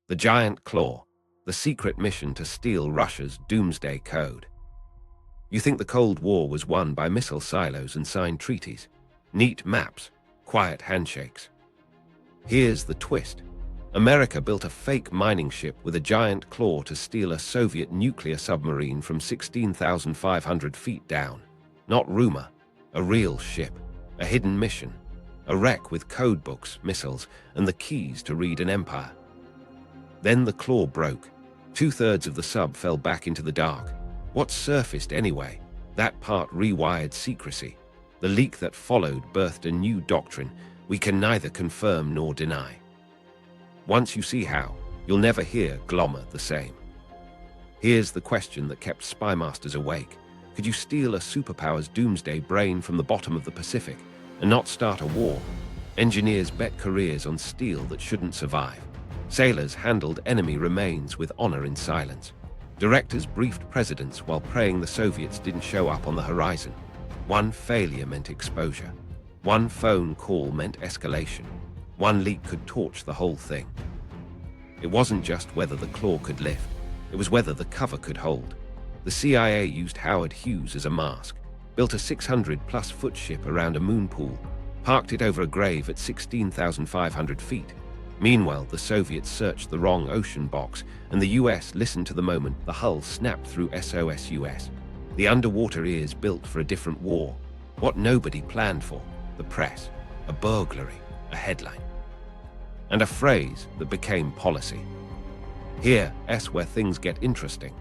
The Giant Claw, the secret mission to steal Russia's Doomsday code. You think the Cold War was won by missile silos and signed treaties, neat maps, quiet handshakes. Here's the twist. America built a fake mining ship with a giant claw to steal a Soviet nuclear submarine from 16,500 feet down. Not rumor, a real ship, a hidden mission, a wreck with code books, missiles, and the keys to read an empire. Then the claw broke. 2/3 of the sub fell back into the dark. What surfaced anyway? That part rewired secrecy. The leak that followed birthed a new doctrine we can neither confirm nor deny. Once you see how, you'll never hear Glomar the same. Here's the question that kept spy masters awake. Could you steal a superpower's doomsday brain from the bottom of the Pacific and not start a war? Engineers bet careers on steel that shouldn't survive. Sailors handled enemy remains with honor in silence. Directors briefed presidents while praying the Soviets didn't show up on the horizon. One failure meant exposure. One phone call meant escalation. One leak could torch the whole thing. It wasn't just whether the claw could lift, it was whether the cover could hold. The CIA used Howard Hughes as a mask, built a 600-plus foot ship around a moon pool, parked it over a grave at 16,500 feet. Meanwhile, the Soviets searched the wrong ocean box, and the US listened to the moment the hull snapped through SOSUS. The underwater ears built for a different war. What nobody planned for, the press, a burglary, a headline, and a phrase that became policy. Here's where things get interesting.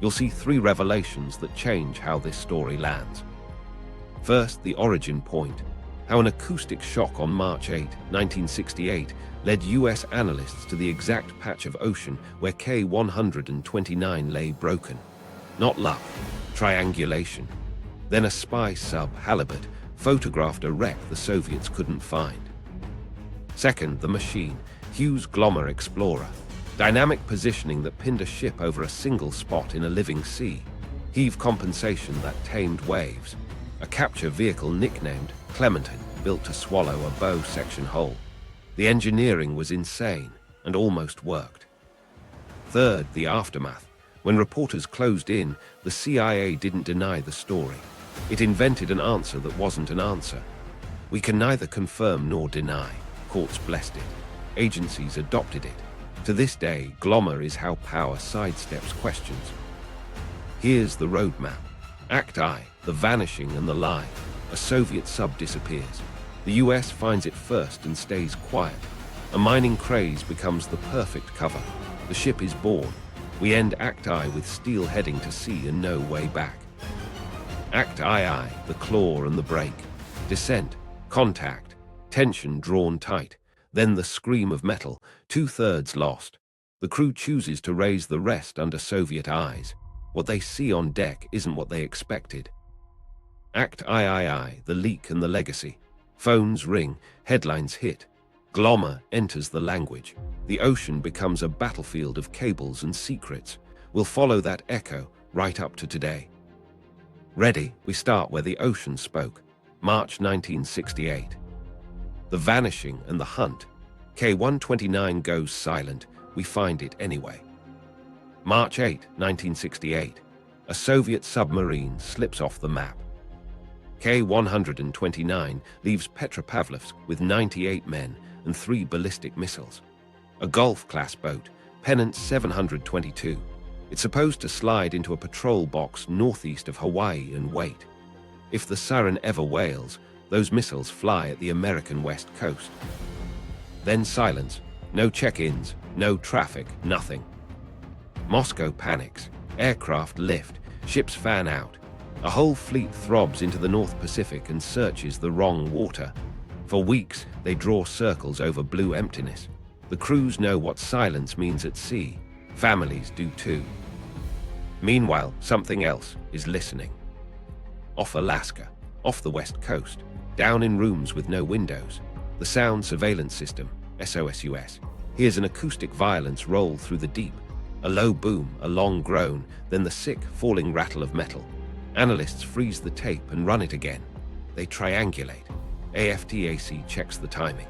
You'll see 3 revelations that change how this story lands. First, the origin point. How an acoustic shock on March 8, 1968, led US analysts to the exact patch of ocean where K-129 lay broken. Not luck, triangulation. Then a spy sub, Halibut, photographed a wreck the Soviets couldn't find. Second, the machine, Hughes Glomar Explorer. Dynamic positioning that pinned a ship over a single spot in a living sea. Heave compensation that tamed waves. A capture vehicle nicknamed Clementine, built to swallow a bow section hole. The engineering was insane and almost worked. Third, the aftermath. When reporters closed in, the CIA didn't deny the story. It invented an answer that wasn't an answer. We can neither confirm nor deny. Courts blessed it. Agencies adopted it. To this day, Glomar is how power sidesteps questions. Here's the roadmap. Act I, the vanishing and the lie. A Soviet sub disappears. The US finds it first and stays quiet. A mining craze becomes the perfect cover. The ship is born. We end Act I with steel heading to sea and no way back. Act II, the claw and the break. Descent, contact, tension drawn tight. Then the scream of metal, 2/3 lost. The crew chooses to raise the rest under Soviet eyes. What they see on deck isn't what they expected. Act III, the leak and the legacy. Phones ring, headlines hit. Glomar enters the language. The ocean becomes a battlefield of cables and secrets. We'll follow that echo right up to today. Ready, we start where the ocean spoke. March 1968. The vanishing and the hunt. K-129 goes silent. We find it anyway. March 8, 1968. A Soviet submarine slips off the map. K-129 leaves Petropavlovsk with 98 men and 3 ballistic missiles. A Gulf-class boat, Pennant 722. It's supposed to slide into a patrol box northeast of Hawaii and wait. If the siren ever wails, those missiles fly at the American west coast. Then silence. No check-ins, no traffic, nothing. Moscow panics. Aircraft lift. Ships fan out. A whole fleet throbs into the North Pacific and searches the wrong water. For weeks, they draw circles over blue emptiness. The crews know what silence means at sea. Families do too. Meanwhile, something else is listening. Off Alaska, off the west coast, down in rooms with no windows. The sound surveillance system, SOSUS, hears an acoustic violence roll through the deep. A low boom, a long groan, then the sick, falling rattle of metal. Analysts freeze the tape and run it again. They triangulate. AFTAC checks the timing.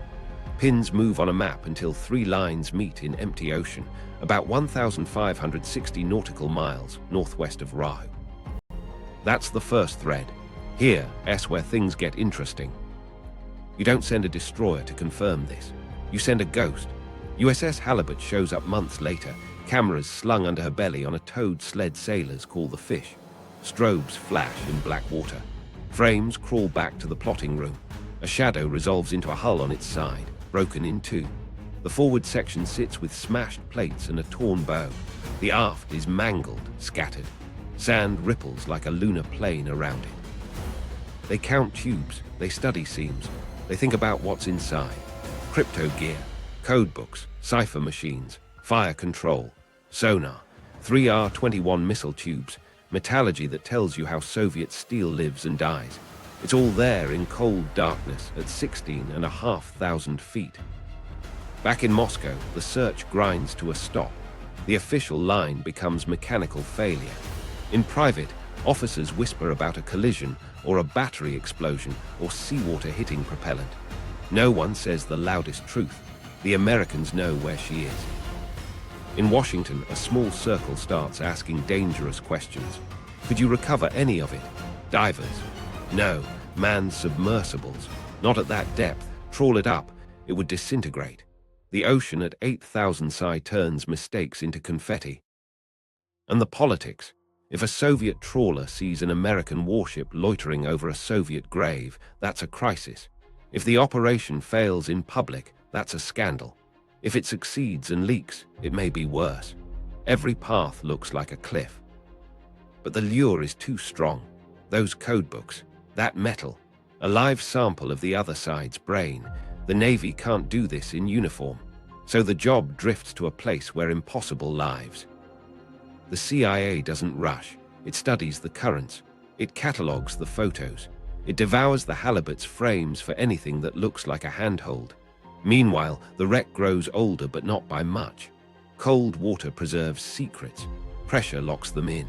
Pins move on a map until 3 lines meet in empty ocean, about 1,560 nautical miles northwest of Rahu. That's the first thread. Here's where things get interesting. You don't send a destroyer to confirm this. You send a ghost. USS Halibut shows up months later, cameras slung under her belly on a towed sled sailors call the Fish. Strobes flash in black water. Frames crawl back to the plotting room. A shadow resolves into a hull on its side, broken in two. The forward section sits with smashed plates and a torn bow. The aft is mangled, scattered. Sand ripples like a lunar plain around it. They count tubes, they study seams, they think about what's inside. Crypto gear, code books, cipher machines, fire control, sonar, 3R-21 missile tubes, metallurgy that tells you how Soviet steel lives and dies. It's all there in cold darkness at 16,500 feet. Back in Moscow, the search grinds to a stop. The official line becomes mechanical failure. In private, officers whisper about a collision or a battery explosion or seawater hitting propellant. No one says the loudest truth. The Americans know where she is. In Washington, a small circle starts asking dangerous questions. Could you recover any of it? Divers? No. Manned submersibles? Not at that depth. Trawl it up. It would disintegrate. The ocean at 8,000 psi turns mistakes into confetti. And the politics. If a Soviet trawler sees an American warship loitering over a Soviet grave, that's a crisis. If the operation fails in public, that's a scandal. If it succeeds and leaks, it may be worse. Every path looks like a cliff. But the lure is too strong. Those codebooks, that metal, a live sample of the other side's brain. The Navy can't do this in uniform. So the job drifts to a place where impossible lives. The CIA doesn't rush. It studies the currents. It catalogs the photos. It devours the Halibut's frames for anything that looks like a handhold. Meanwhile, the wreck grows older, but not by much. Cold water preserves secrets. Pressure locks them in.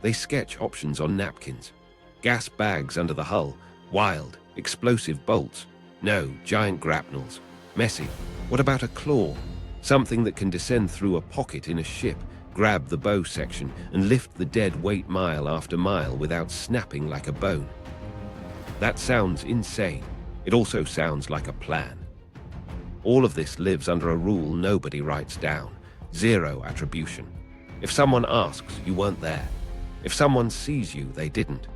They sketch options on napkins. Gas bags under the hull. Wild, explosive bolts. No, giant grapnels. Messy. What about a claw? Something that can descend through a pocket in a ship, grab the bow section, and lift the dead weight mile after mile without snapping like a bone. That sounds insane. It also sounds like a plan. All of this lives under a rule nobody writes down. Zero attribution. If someone asks, you weren't there. If someone sees you, they didn't.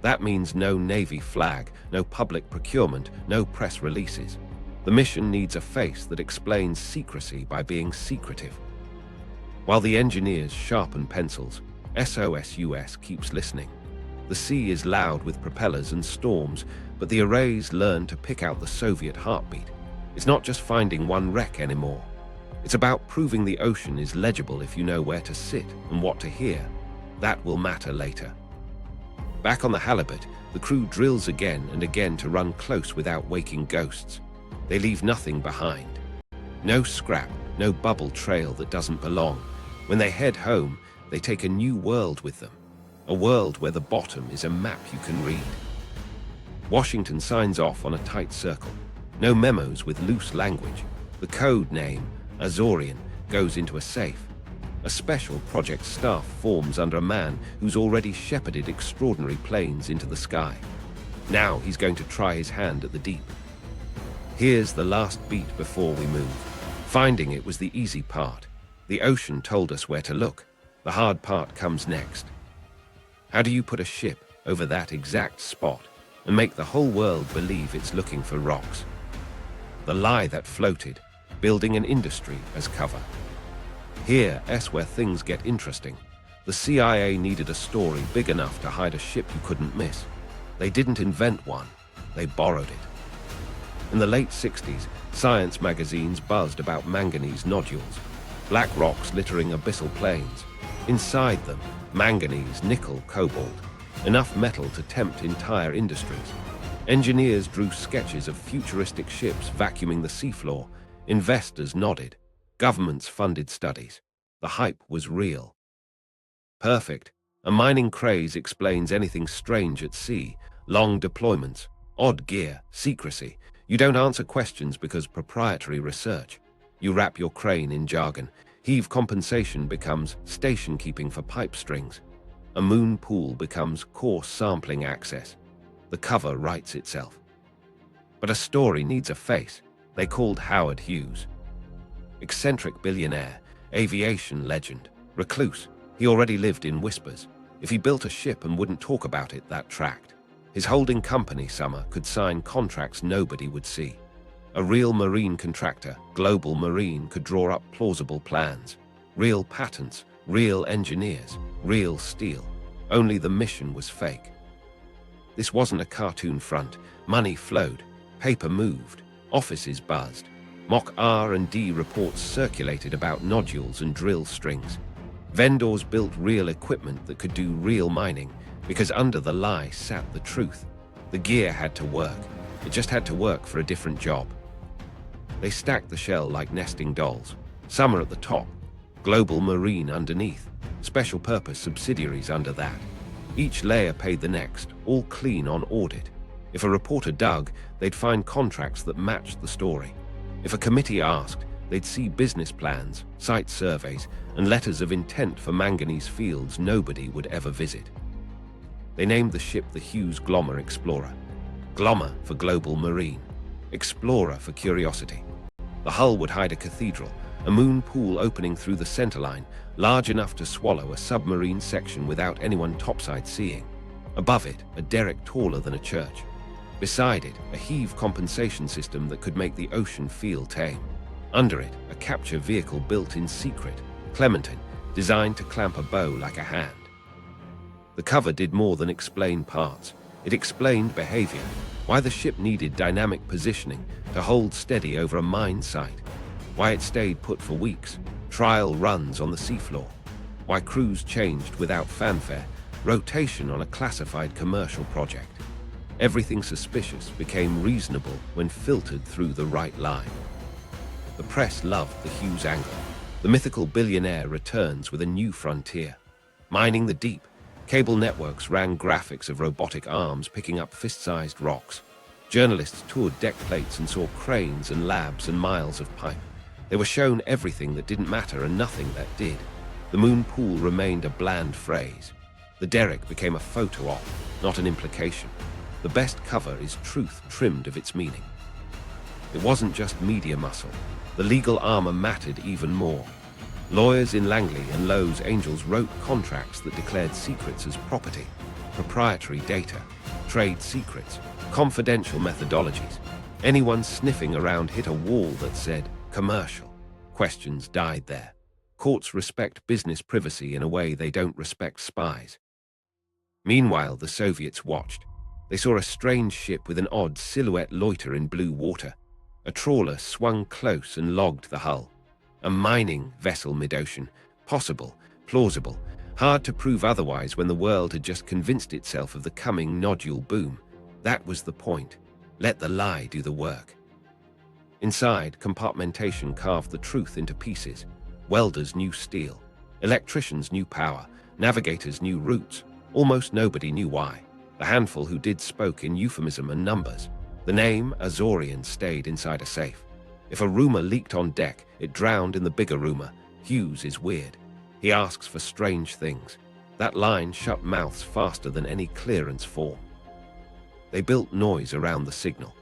That means no Navy flag, no public procurement, no press releases. The mission needs a face that explains secrecy by being secretive. While the engineers sharpen pencils, SOSUS keeps listening. The sea is loud with propellers and storms, but the arrays learn to pick out the Soviet heartbeat. It's not just finding one wreck anymore. It's about proving the ocean is legible if you know where to sit and what to hear. That will matter later. Back on the Halibut, the crew drills again and again to run close without waking ghosts. They leave nothing behind. No scrap, no bubble trail that doesn't belong. When they head home, they take a new world with them. A world where the bottom is a map you can read. Washington signs off on a tight circle. No memos with loose language. The code name, Azorian, goes into a safe. A special project staff forms under a man who's already shepherded extraordinary planes into the sky. Now he's going to try his hand at the deep. Here's the last beat before we move. Finding it was the easy part. The ocean told us where to look. The hard part comes next. How do you put a ship over that exact spot and make the whole world believe it's looking for rocks? The lie that floated, building an industry as cover. Here's where things get interesting. The CIA needed a story big enough to hide a ship you couldn't miss. They didn't invent one, they borrowed it. In the late 60s, science magazines buzzed about manganese nodules, black rocks littering abyssal plains. Inside them, manganese, nickel, cobalt, enough metal to tempt entire industries. Engineers drew sketches of futuristic ships vacuuming the seafloor. Investors nodded. Governments funded studies. The hype was real. Perfect. A mining craze explains anything strange at sea. Long deployments, odd gear, secrecy. You don't answer questions because proprietary research. You wrap your crane in jargon. Heave compensation becomes station keeping for pipe strings. A moon pool becomes coarse sampling access. The cover writes itself. But a story needs a face. They called Howard Hughes. Eccentric billionaire, aviation legend, recluse. He already lived in whispers. If he built a ship and wouldn't talk about it, that tracked. His holding company, Summer, could sign contracts nobody would see. A real marine contractor, Global Marine, could draw up plausible plans. Real patents, real engineers, real steel. Only the mission was fake. This wasn't a cartoon front. Money flowed. Paper moved. Offices buzzed. Mock R&D reports circulated about nodules and drill strings. Vendors built real equipment that could do real mining, because under the lie sat the truth. The gear had to work. It just had to work for a different job. They stacked the shell like nesting dolls. Summer at the top, Global Marine underneath, special purpose subsidiaries under that. Each layer paid the next, all clean on audit. If a reporter dug, they'd find contracts that matched the story. If a committee asked, they'd see business plans, site surveys, and letters of intent for manganese fields nobody would ever visit. They named the ship the Hughes Glomar Explorer. Glomar for Global Marine, Explorer for curiosity. The hull would hide a cathedral, a moon pool opening through the centerline, large enough to swallow a submarine section without anyone topside seeing. Above it, a derrick taller than a church. Beside it, a heave compensation system that could make the ocean feel tame. Under it, a capture vehicle built in secret, Clementine, designed to clamp a bow like a hand. The cover did more than explain parts. It explained behavior, why the ship needed dynamic positioning to hold steady over a mine site, why it stayed put for weeks, trial runs on the seafloor, why crews changed without fanfare, rotation on a classified commercial project. Everything suspicious became reasonable when filtered through the right line. The press loved the Hughes angle. The mythical billionaire returns with a new frontier. Mining the deep, cable networks ran graphics of robotic arms picking up fist-sized rocks. Journalists toured deck plates and saw cranes and labs and miles of pipe. They were shown everything that didn't matter and nothing that did. The moon pool remained a bland phrase. The derrick became a photo op, not an implication. The best cover is truth trimmed of its meaning. It wasn't just media muscle. The legal armor mattered even more. Lawyers in Langley and Lowe's Angels wrote contracts that declared secrets as property, proprietary data, trade secrets, confidential methodologies. Anyone sniffing around hit a wall that said, commercial. Questions died there. Courts respect business privacy in a way they don't respect spies. Meanwhile, the Soviets watched. They saw a strange ship with an odd silhouette loiter in blue water. A trawler swung close and logged the hull. A mining vessel mid-ocean. Possible, plausible, hard to prove otherwise when the world had just convinced itself of the coming nodule boom. That was the point. Let the lie do the work. Inside, compartmentation carved the truth into pieces. Welders knew steel. Electricians knew power. Navigators knew routes. Almost nobody knew why. The handful who did spoke in euphemism and numbers. The name Azorian stayed inside a safe. If a rumor leaked on deck, it drowned in the bigger rumor. Hughes is weird. He asks for strange things. That line shut mouths faster than any clearance form. They built noise around the signal.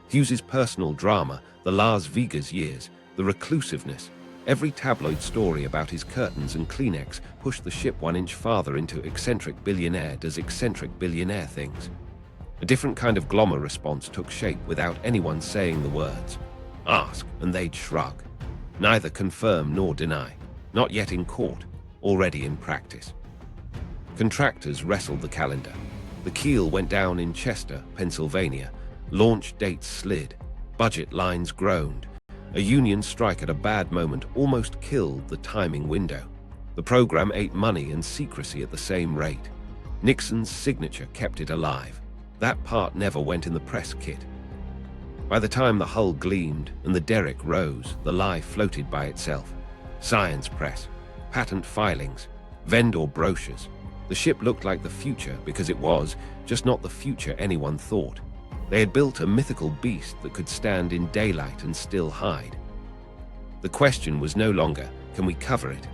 Hughes's personal drama, the Las Vegas years, the reclusiveness, every tabloid story about his curtains and Kleenex pushed the ship 1 inch farther into eccentric billionaire does eccentric billionaire things. A different kind of Glomar response took shape without anyone saying the words. Ask, and they'd shrug. Neither confirm nor deny. Not yet in court, already in practice. Contractors wrestled the calendar. The keel went down in Chester, Pennsylvania. Launch dates slid. Budget lines groaned. A union strike at a bad moment almost killed the timing window. The program ate money and secrecy at the same rate. Nixon's signature kept it alive. That part never went in the press kit. By the time the hull gleamed and the derrick rose, the lie floated by itself. Science press, patent filings, vendor brochures. The ship looked like the future because it was, just not the future anyone thought. They had built a mythical beast that could stand in daylight and still hide. The question was no longer, can we cover it?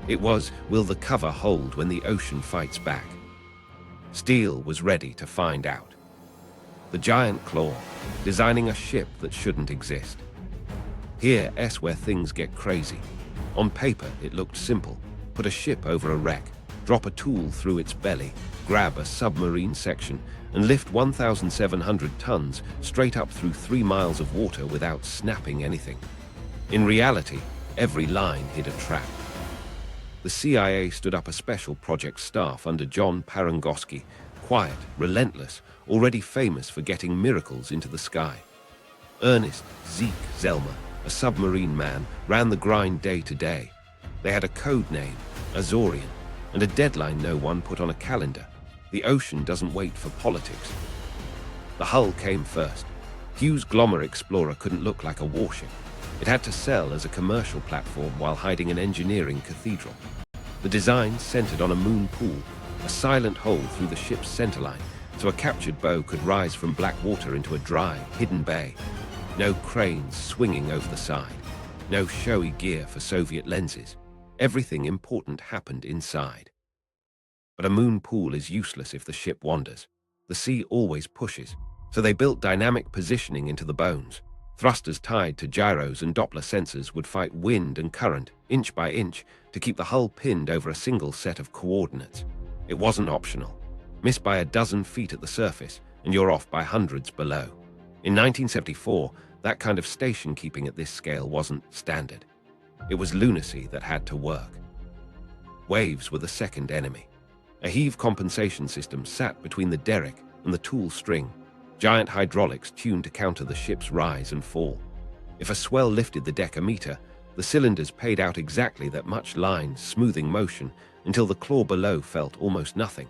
It was, will the cover hold when the ocean fights back? Steele was ready to find out. The giant claw, designing a ship that shouldn't exist. Here's where things get crazy. On paper, it looked simple. Put a ship over a wreck, drop a tool through its belly, grab a submarine section, and lift 1,700 tons straight up through 3 miles of water without snapping anything. In reality, every line hid a trap. The CIA stood up a special project staff under John Parangoski, quiet, relentless, already famous for getting miracles into the sky. Ernest Zeke Zelmer, a submarine man, ran the grind day to day. They had a code name, Azorian, and a deadline no one put on a calendar. The ocean doesn't wait for politics. The hull came first. Hughes Glomar Explorer couldn't look like a warship. It had to sell as a commercial platform while hiding an engineering cathedral. The design centered on a moon pool, a silent hole through the ship's centerline, so a captured bow could rise from black water into a dry, hidden bay. No cranes swinging over the side. No showy gear for Soviet lenses. Everything important happened inside. But a moon pool is useless if the ship wanders. The sea always pushes, so they built dynamic positioning into the bones. Thrusters tied to gyros and Doppler sensors would fight wind and current, inch by inch, to keep the hull pinned over a single set of coordinates. It wasn't optional. Miss by a dozen feet at the surface, and you're off by hundreds below. In 1974, that kind of station keeping at this scale wasn't standard. It was lunacy that had to work. Waves were the second enemy. A heave compensation system sat between the derrick and the tool string, giant hydraulics tuned to counter the ship's rise and fall. If a swell lifted the deck a meter, the cylinders paid out exactly that much line, smoothing motion, until the claw below felt almost nothing.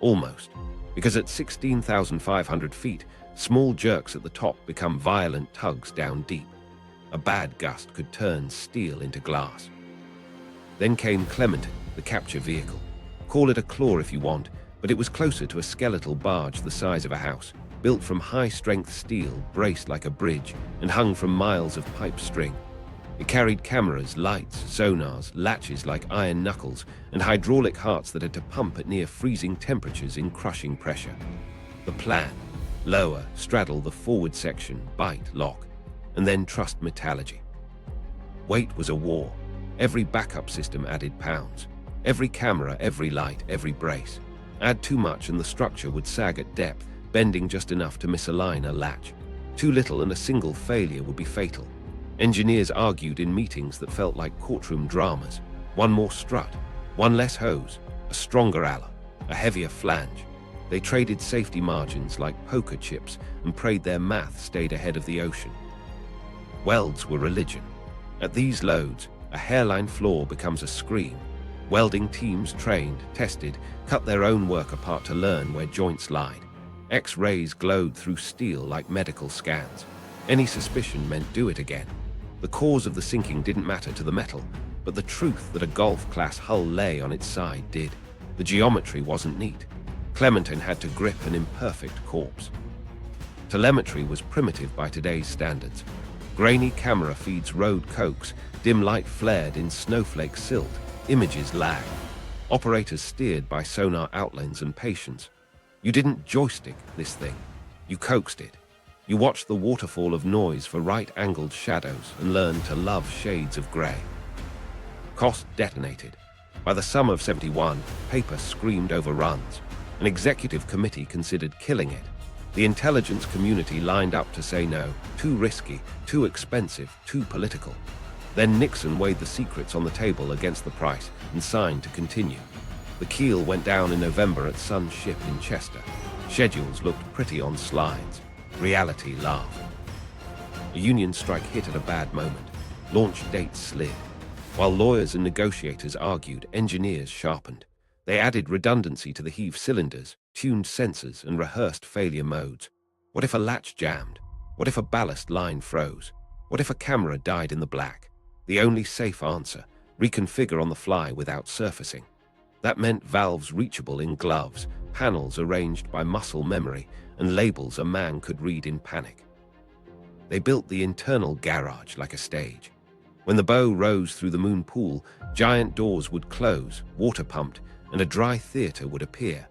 Almost. Because at 16,500 feet, small jerks at the top become violent tugs down deep. A bad gust could turn steel into glass. Then came Clementine, the capture vehicle. Call it a claw if you want, but it was closer to a skeletal barge the size of a house, built from high-strength steel, braced like a bridge, and hung from miles of pipe string. It carried cameras, lights, sonars, latches like iron knuckles, and hydraulic hearts that had to pump at near-freezing temperatures in crushing pressure. The plan: lower, straddle the forward section, bite, lock, and then trust metallurgy. Weight was a war. Every backup system added pounds. Every camera, every light, every brace. Add too much and the structure would sag at depth, bending just enough to misalign a latch. Too little and a single failure would be fatal. Engineers argued in meetings that felt like courtroom dramas. One more strut, one less hose, a stronger aller, a heavier flange. They traded safety margins like poker chips and prayed their math stayed ahead of the ocean. Welds were religion. At these loads, a hairline flaw becomes a scream. Welding teams trained, tested, cut their own work apart to learn where joints lied. X-rays glowed through steel like medical scans. Any suspicion meant do it again. The cause of the sinking didn't matter to the metal, but the truth that a Golf-class hull lay on its side did. The geometry wasn't neat. Clementine had to grip an imperfect corpse. Telemetry was primitive by today's standards. Grainy camera feeds rode cokes, dim light flared in snowflake silt, images lagged. Operators steered by sonar outlines and patience. You didn't joystick this thing. You coaxed it. You watched the waterfall of noise for right-angled shadows and learned to love shades of gray. Cost detonated. By the summer of '71, paper screamed overruns. An executive committee considered killing it. The intelligence community lined up to say no. Too risky, too expensive, too political. Then Nixon weighed the secrets on the table against the price and signed to continue. The keel went down in November at Sun's ship in Chester. Schedules looked pretty on slides. Reality laughed. A union strike hit at a bad moment. Launch dates slid. While lawyers and negotiators argued, engineers sharpened. They added redundancy to the heave cylinders, tuned sensors, and rehearsed failure modes. What if a latch jammed? What if a ballast line froze? What if a camera died in the black? The only safe answer: reconfigure on the fly without surfacing. That meant valves reachable in gloves, panels arranged by muscle memory, and labels a man could read in panic. They built the internal garage like a stage. When the bow rose through the moon pool, giant doors would close, water pumped, and a dry theater would appear.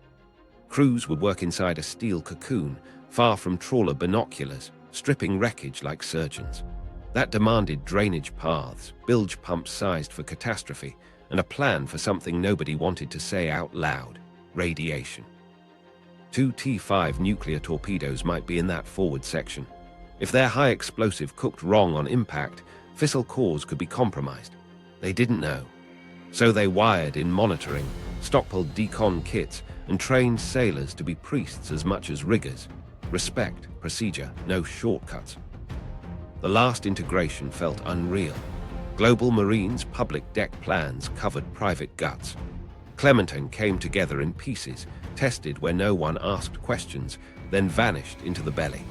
Crews would work inside a steel cocoon, far from trawler binoculars, stripping wreckage like surgeons. That demanded drainage paths, bilge pumps sized for catastrophe, and a plan for something nobody wanted to say out loud: radiation. 2 T-5 nuclear torpedoes might be in that forward section. If their high explosive cooked wrong on impact, fissile cores could be compromised. They didn't know. So they wired in monitoring, stockpiled decon kits, and trained sailors to be priests as much as riggers. Respect, procedure, no shortcuts. The last integration felt unreal. Global Marine's public deck plans covered private guts. Clementine came together in pieces, tested where no one asked questions, then vanished into the belly.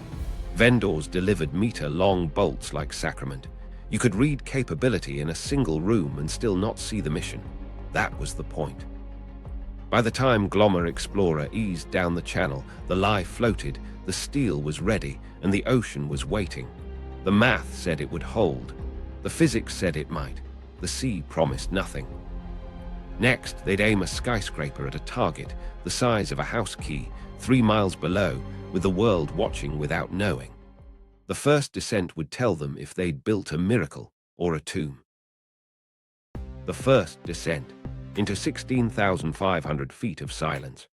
Vendors delivered meter-long bolts like sacrament. You could read capability in a single room and still not see the mission. That was the point. By the time Glomar Explorer eased down the channel, the lie floated, the steel was ready, and the ocean was waiting. The math said it would hold. The physics said it might. The sea promised nothing. Next, they'd aim a skyscraper at a target the size of a house key, 3 miles below, with the world watching without knowing. The first descent would tell them if they'd built a miracle or a tomb. The first descent into 16,500 feet of silence.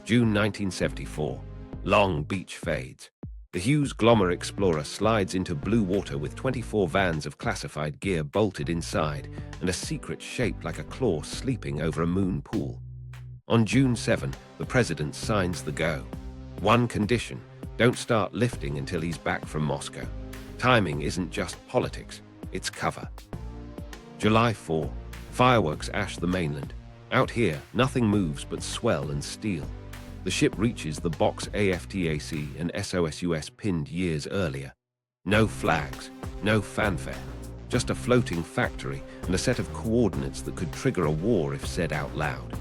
June 1974. Long beach fades. The Hughes Glomar Explorer slides into blue water with 24 vans of classified gear bolted inside and a secret shaped like a claw sleeping over a moon pool. On June 7, the president signs the go. One condition: don't start lifting until he's back from Moscow. Timing isn't just politics, it's cover. July 4. Fireworks ash the mainland. Out here, nothing moves but swell and steel. The ship reaches the box AFTAC and SOSUS pinned years earlier. No flags, no fanfare, just a floating factory and a set of coordinates that could trigger a war if said out loud.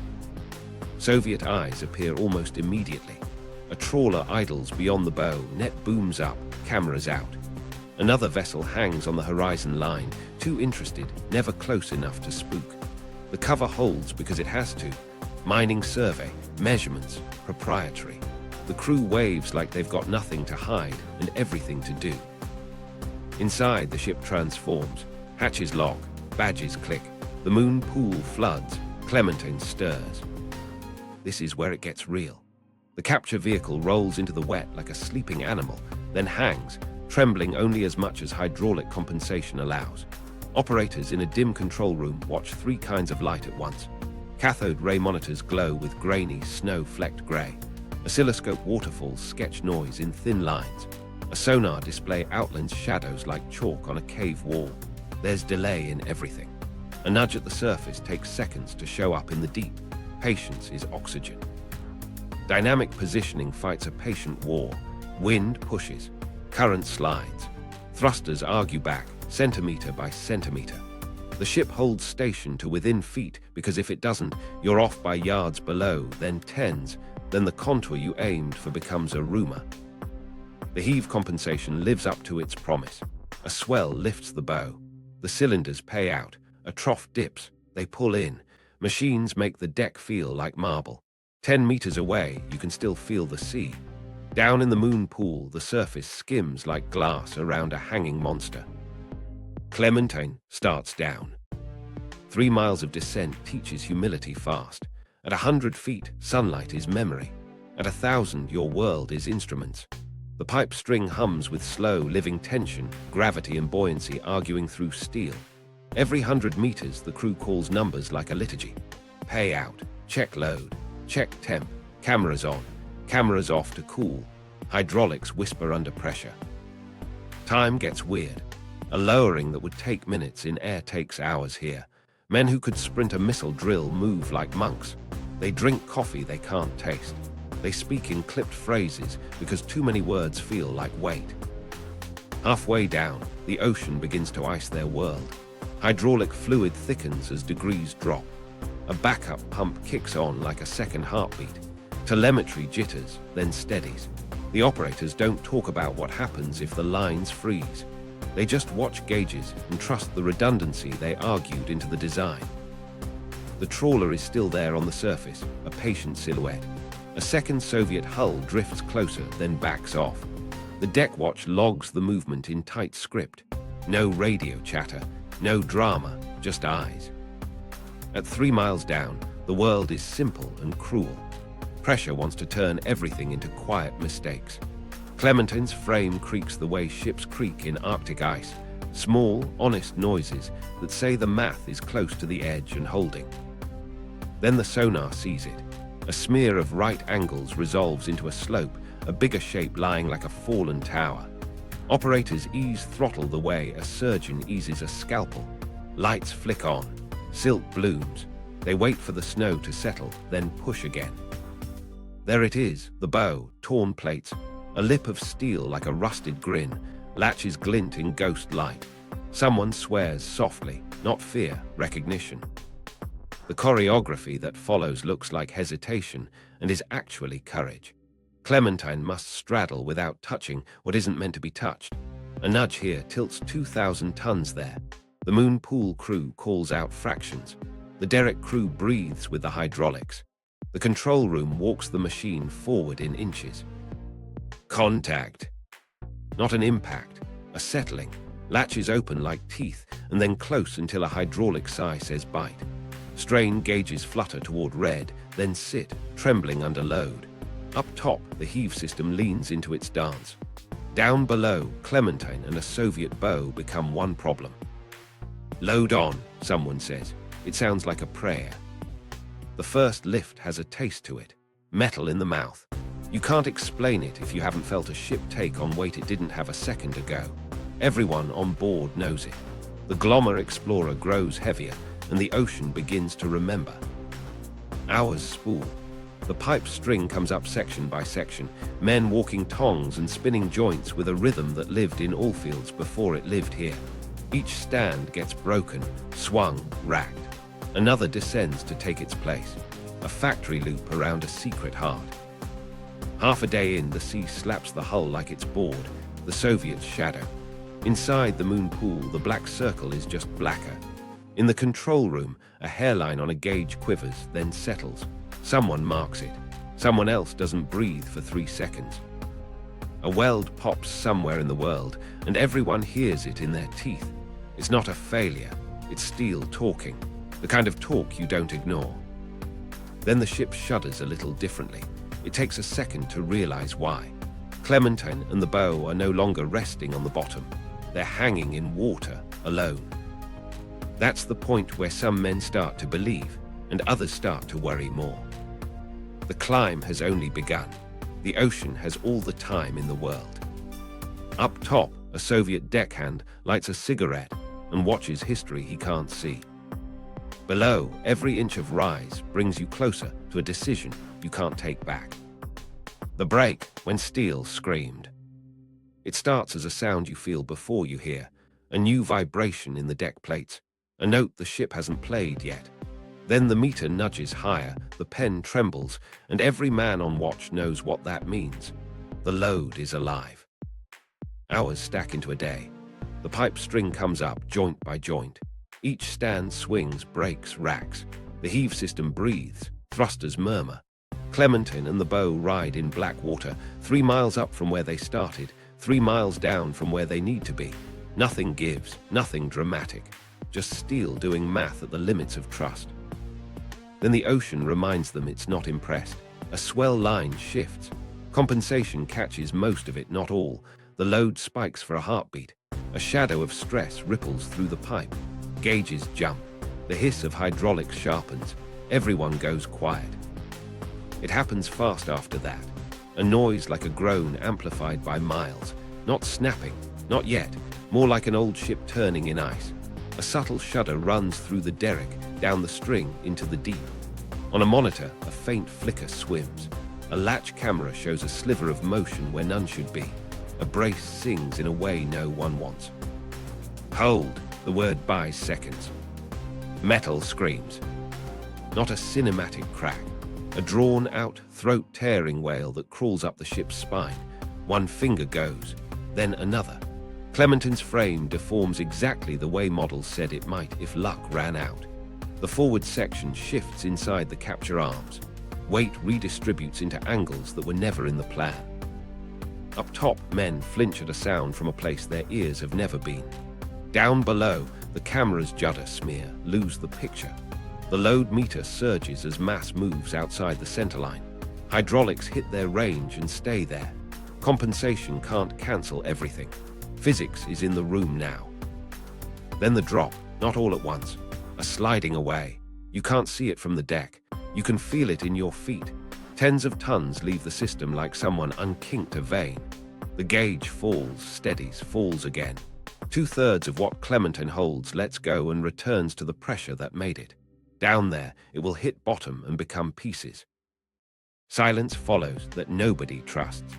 Soviet eyes appear almost immediately. A trawler idles beyond the bow, net booms up, cameras out. Another vessel hangs on the horizon line, too interested, never close enough to spook. The cover holds because it has to. Mining survey, measurements, proprietary. The crew waves like they've got nothing to hide and everything to do. Inside, the ship transforms. Hatches lock, badges click. The moon pool floods. Clementine stirs. This is where it gets real. The capture vehicle rolls into the wet like a sleeping animal, then hangs, trembling only as much as hydraulic compensation allows. Operators in a dim control room watch 3 kinds of light at once. Cathode ray monitors glow with grainy, snow-flecked gray. Oscilloscope waterfalls sketch noise in thin lines. A sonar display outlines shadows like chalk on a cave wall. There's delay in everything. A nudge at the surface takes seconds to show up in the deep. Patience is oxygen. Dynamic positioning fights a patient war. Wind pushes. Current slides. Thrusters argue back, centimeter by centimeter. The ship holds station to within feet because if it doesn't, you're off by yards below, then tens, then the contour you aimed for becomes a rumor. The heave compensation lives up to its promise. A swell lifts the bow. The cylinders pay out. A trough dips. They pull in. Machines make the deck feel like marble. 10 meters away, you can still feel the sea. Down in the moon pool, the surface skims like glass around a hanging monster. Clementine starts down. 3 miles of descent teaches humility fast. At 100 feet, sunlight is memory. At 1,000, your world is instruments. The pipe string hums with slow, living tension, gravity and buoyancy arguing through steel. Every 100 meters, the crew calls numbers like a liturgy. Pay out, check load, check temp, cameras on, cameras off to cool. Hydraulics whisper under pressure. Time gets weird. A lowering that would take minutes in air takes hours here. Men who could sprint a missile drill move like monks. They drink coffee they can't taste. They speak in clipped phrases because too many words feel like weight. Halfway down, the ocean begins to ice their world. Hydraulic fluid thickens as degrees drop. A backup pump kicks on like a second heartbeat. Telemetry jitters, then steadies. The operators don't talk about what happens if the lines freeze. They just watch gauges and trust the redundancy they argued into the design. The trawler is still there on the surface, a patient silhouette. A second Soviet hull drifts closer, then backs off. The deck watch logs the movement in tight script. No radio chatter, no drama, just eyes. At 3 miles down, the world is simple and cruel. Pressure wants to turn everything into quiet mistakes. Clementine's frame creaks the way ships creak in Arctic ice, small, honest noises that say the math is close to the edge and holding. Then the sonar sees it. A smear of right angles resolves into a slope, a bigger shape lying like a fallen tower. Operators ease throttle the way a surgeon eases a scalpel. Lights flick on. Silt blooms. They wait for the snow to settle, then push again. There it is, the bow, torn plates, a lip of steel like a rusted grin, latches glint in ghost light. Someone swears softly, not fear, recognition. The choreography that follows looks like hesitation and is actually courage. Clementine must straddle without touching what isn't meant to be touched. A nudge here tilts 2,000 tons there. The moon pool crew calls out fractions. The derrick crew breathes with the hydraulics. The control room walks the machine forward in inches. Contact. Not an impact, a settling. Latches open like teeth and then close until a hydraulic sigh says bite. Strain gauges flutter toward red, then sit, trembling under load. Up top, the heave system leans into its dance. Down below, Clementine and a Soviet bow become one problem. Load on, someone says. It sounds like a prayer. The first lift has a taste to it. Metal in the mouth. You can't explain it if you haven't felt a ship take on weight it didn't have a second ago. Everyone on board knows it. The Glomar Explorer grows heavier, and the ocean begins to remember. Hours spool. The pipe string comes up section by section, men walking tongs and spinning joints with a rhythm that lived in all fields before it lived here. Each stand gets broken, swung, racked. Another descends to take its place. A factory loop around a secret heart. Half a day in, the sea slaps the hull like it's bored, the Soviets shadow. Inside the moon pool, the black circle is just blacker. In the control room, a hairline on a gauge quivers, then settles. Someone marks it. Someone else doesn't breathe for 3 seconds. A weld pops somewhere in the world, and everyone hears it in their teeth. It's not a failure. It's steel talking, the kind of talk you don't ignore. Then the ship shudders a little differently. It takes a second to realize why. Clementine and the bow are no longer resting on the bottom. They're hanging in water, alone. That's the point where some men start to believe, and others start to worry more. The climb has only begun. The ocean has all the time in the world. Up top, a Soviet deckhand lights a cigarette and watches history he can't see. Below, every inch of rise brings you closer to a decision you can't take back. The break when steel screamed. It starts as a sound you feel before you hear, a new vibration in the deck plates, a note the ship hasn't played yet. Then the meter nudges higher, the pen trembles, and every man on watch knows what that means. The load is alive. Hours stack into a day. The pipe string comes up joint by joint. Each stand swings, breaks, racks. The heave system breathes, thrusters murmur. Clementine and the bow ride in black water, 3 miles up from where they started, 3 miles down from where they need to be. Nothing gives, nothing dramatic. Just steel doing math at the limits of trust. Then the ocean reminds them it's not impressed. A swell line shifts. Compensation catches most of it, not all. The load spikes for a heartbeat. A shadow of stress ripples through the pipe. Gauges jump. The hiss of hydraulics sharpens. Everyone goes quiet. It happens fast after that. A noise like a groan amplified by miles. Not snapping, not yet. More like an old ship turning in ice. A subtle shudder runs through the derrick, down the string, into the deep. On a monitor, a faint flicker swims. A latch camera shows a sliver of motion where none should be. A brace sings in a way no one wants. Hold, the word buys seconds. Metal screams. Not a cinematic crack, A drawn-out, throat-tearing wail that crawls up the ship's spine. One finger goes, then another. Clementine's frame deforms exactly the way models said it might if luck ran out. The forward section shifts inside the capture arms. Weight redistributes into angles that were never in the plan. Up top, men flinch at a sound from a place their ears have never been. Down below, the camera's judder smear lose the picture. The load meter surges as mass moves outside the centerline. Hydraulics hit their range and stay there. Compensation can't cancel everything. Physics is in the room now. Then the drop, not all at once. A sliding away. You can't see it from the deck. You can feel it in your feet. Tens of tons leave the system like someone unkinked a vein. The gauge falls, steadies, falls again. 2/3 of what Clementine holds lets go and returns to the pressure that made it. Down there, it will hit bottom and become pieces. Silence follows that nobody trusts.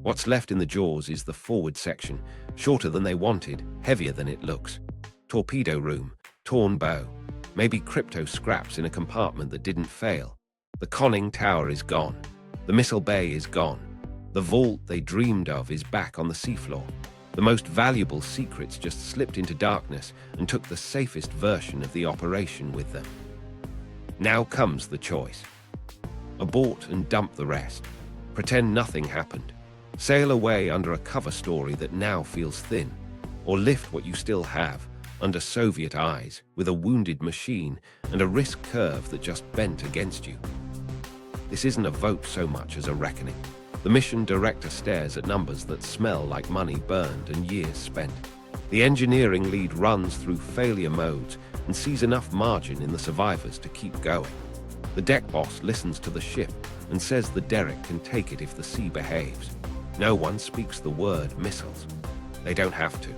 What's left in the jaws is the forward section, shorter than they wanted, heavier than it looks. Torpedo room, torn bow, maybe crypto scraps in a compartment that didn't fail. The conning tower is gone. The missile bay is gone. The vault they dreamed of is back on the seafloor. The most valuable secrets just slipped into darkness and took the safest version of the operation with them. Now comes the choice. Abort and dump the rest. Pretend nothing happened. Sail away under a cover story that now feels thin. Or lift what you still have, under Soviet eyes, with a wounded machine and a risk curve that just bent against you. This isn't a vote so much as a reckoning. The mission director stares at numbers that smell like money burned and years spent. The engineering lead runs through failure modes and sees enough margin in the survivors to keep going. The deck boss listens to the ship and says the derrick can take it if the sea behaves. No one speaks the word missiles. They don't have to.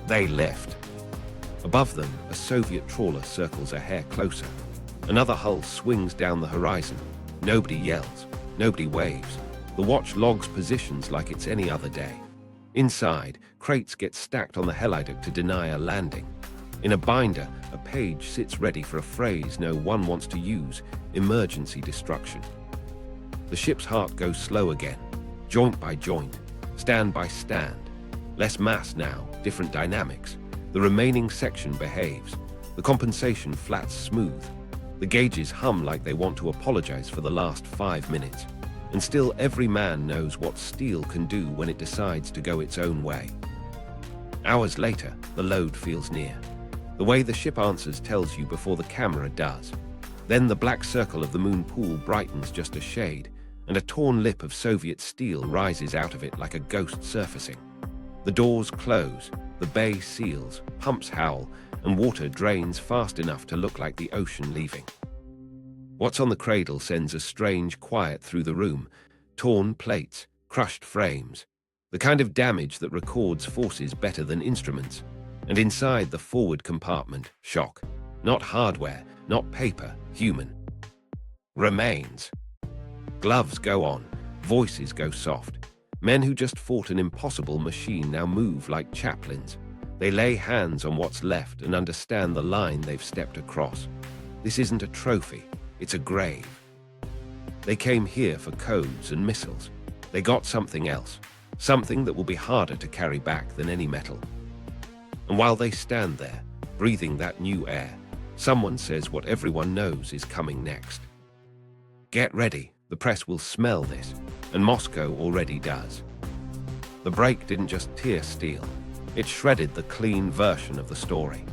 They lift. Above them, a Soviet trawler circles a hair closer. Another hull swings down the horizon. Nobody yells. Nobody waves. The watch logs positions like it's any other day. Inside, crates get stacked on the helideck to deny a landing. In a binder, a page sits ready for a phrase no one wants to use: emergency destruction. The ship's heart goes slow again, joint by joint, stand by stand. Less mass now, different dynamics. The remaining section behaves. The compensation flats smooth. The gauges hum like they want to apologize for the last 5 minutes. And still every man knows what steel can do when it decides to go its own way. Hours later, the load feels near. The way the ship answers tells you before the camera does. Then the black circle of the moon pool brightens just a shade, and a torn lip of Soviet steel rises out of it like a ghost surfacing. The doors close, the bay seals, pumps howl, and water drains fast enough to look like the ocean leaving. What's on the cradle sends a strange quiet through the room. Torn plates, crushed frames. The kind of damage that records forces better than instruments. And inside the forward compartment, shock. Not hardware, not paper, human. Remains. Gloves go on, voices go soft. Men who just fought an impossible machine now move like chaplains. They lay hands on what's left and understand the line they've stepped across. This isn't a trophy, it's a grave. They came here for codes and missiles. They got something else, something that will be harder to carry back than any metal. And while they stand there, breathing that new air, someone says what everyone knows is coming next. Get ready, the press will smell this, and Moscow already does. The break didn't just tear steel, it shredded the clean version of the story.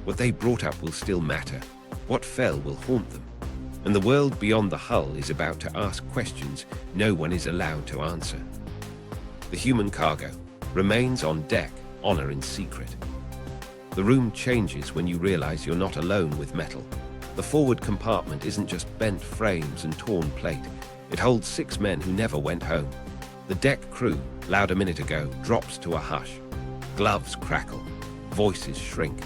What they brought up will still matter, what fell will haunt them, and the world beyond the hull is about to ask questions no one is allowed to answer. The human cargo remains on deck, honor in secret. The room changes when you realize you're not alone with metal. The forward compartment isn't just bent frames and torn plate. It holds 6 men who never went home. The deck crew, loud a minute ago, drops to a hush. Gloves crackle. Voices shrink.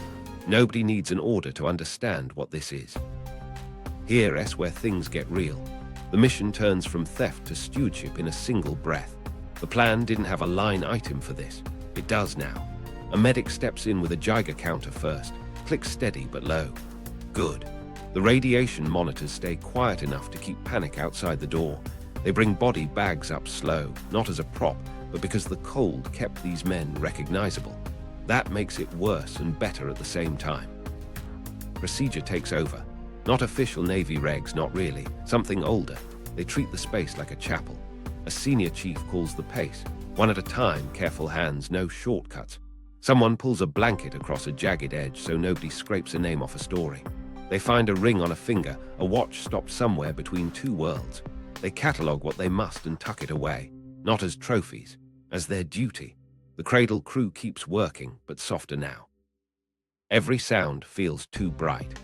Nobody needs an order to understand what this is. Here's where things get real. The mission turns from theft to stewardship in a single breath. The plan didn't have a line item for this. It does now. A medic steps in with a Geiger counter first. Clicks steady but low. Good. The radiation monitors stay quiet enough to keep panic outside the door. They bring body bags up slow, not as a prop, but because the cold kept these men recognizable. That makes it worse and better at the same time. Procedure takes over. Not official Navy regs, not really. Something older. They treat the space like a chapel. A senior chief calls the pace. One at a time, careful hands, no shortcuts. Someone pulls a blanket across a jagged edge so nobody scrapes a name off a story. They find a ring on a finger, a watch stopped somewhere between two worlds. They catalogue what they must and tuck it away, not as trophies, as their duty. The cradle crew keeps working, but softer now. Every sound feels too bright.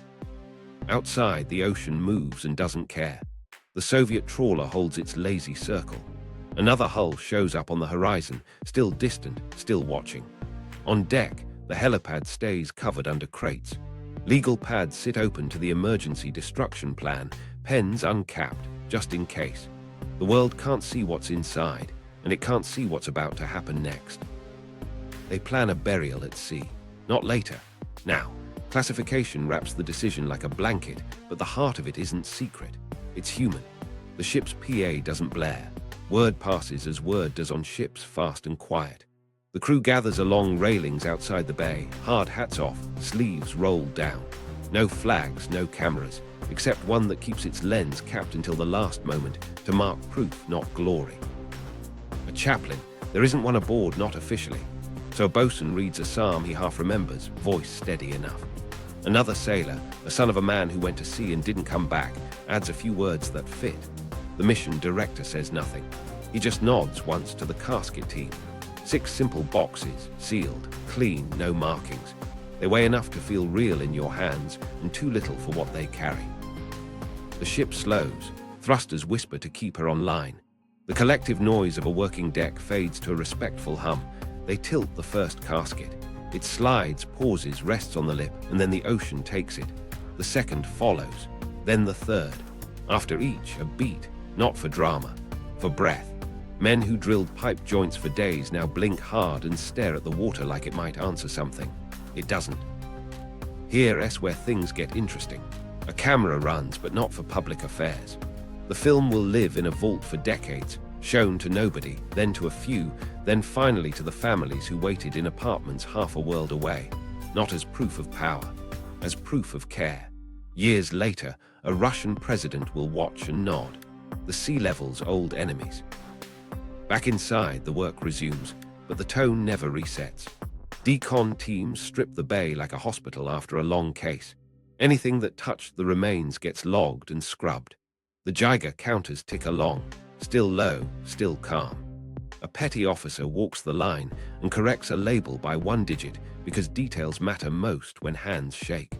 Outside, the ocean moves and doesn't care. The Soviet trawler holds its lazy circle. Another hull shows up on the horizon, still distant, still watching. On deck, the helipad stays covered under crates. Legal pads sit open to the emergency destruction plan, pens uncapped, just in case. The world can't see what's inside, and it can't see what's about to happen next. They plan a burial at sea, not later, now. Classification wraps the decision like a blanket, but the heart of it isn't secret. It's human. The ship's PA doesn't blare. Word passes as word does on ships, fast and quiet. The crew gathers along railings outside the bay, hard hats off, sleeves rolled down. No flags, no cameras, except one that keeps its lens capped until the last moment to mark proof, not glory. A chaplain. There isn't one aboard, not officially. So a bosun reads a psalm he half remembers, voice steady enough. Another sailor, the son of a man who went to sea and didn't come back, adds a few words that fit. The mission director says nothing. He just nods once to the casket team. 6 simple boxes, sealed, clean, no markings. They weigh enough to feel real in your hands and too little for what they carry. The ship slows. Thrusters whisper to keep her online. The collective noise of a working deck fades to a respectful hum. They tilt the first casket. It slides, pauses, rests on the lip, and then the ocean takes it. The second follows, then the third. After each, a beat, not for drama, for breath. Men who drilled pipe joints for days now blink hard and stare at the water like it might answer something. It doesn't. Here's where things get interesting. A camera runs, but not for public affairs. The film will live in a vault for decades, shown to nobody, then to a few, then finally to the families who waited in apartments half a world away, not as proof of power, as proof of care. Years later, a Russian president will watch and nod. The sea level's old enemies. Back inside, the work resumes, but the tone never resets. Decon teams strip the bay like a hospital after a long case. Anything that touched the remains gets logged and scrubbed. The Geiger counters tick along, still low, still calm. A petty officer walks the line and corrects a label by 1 digit because details matter most when hands shake.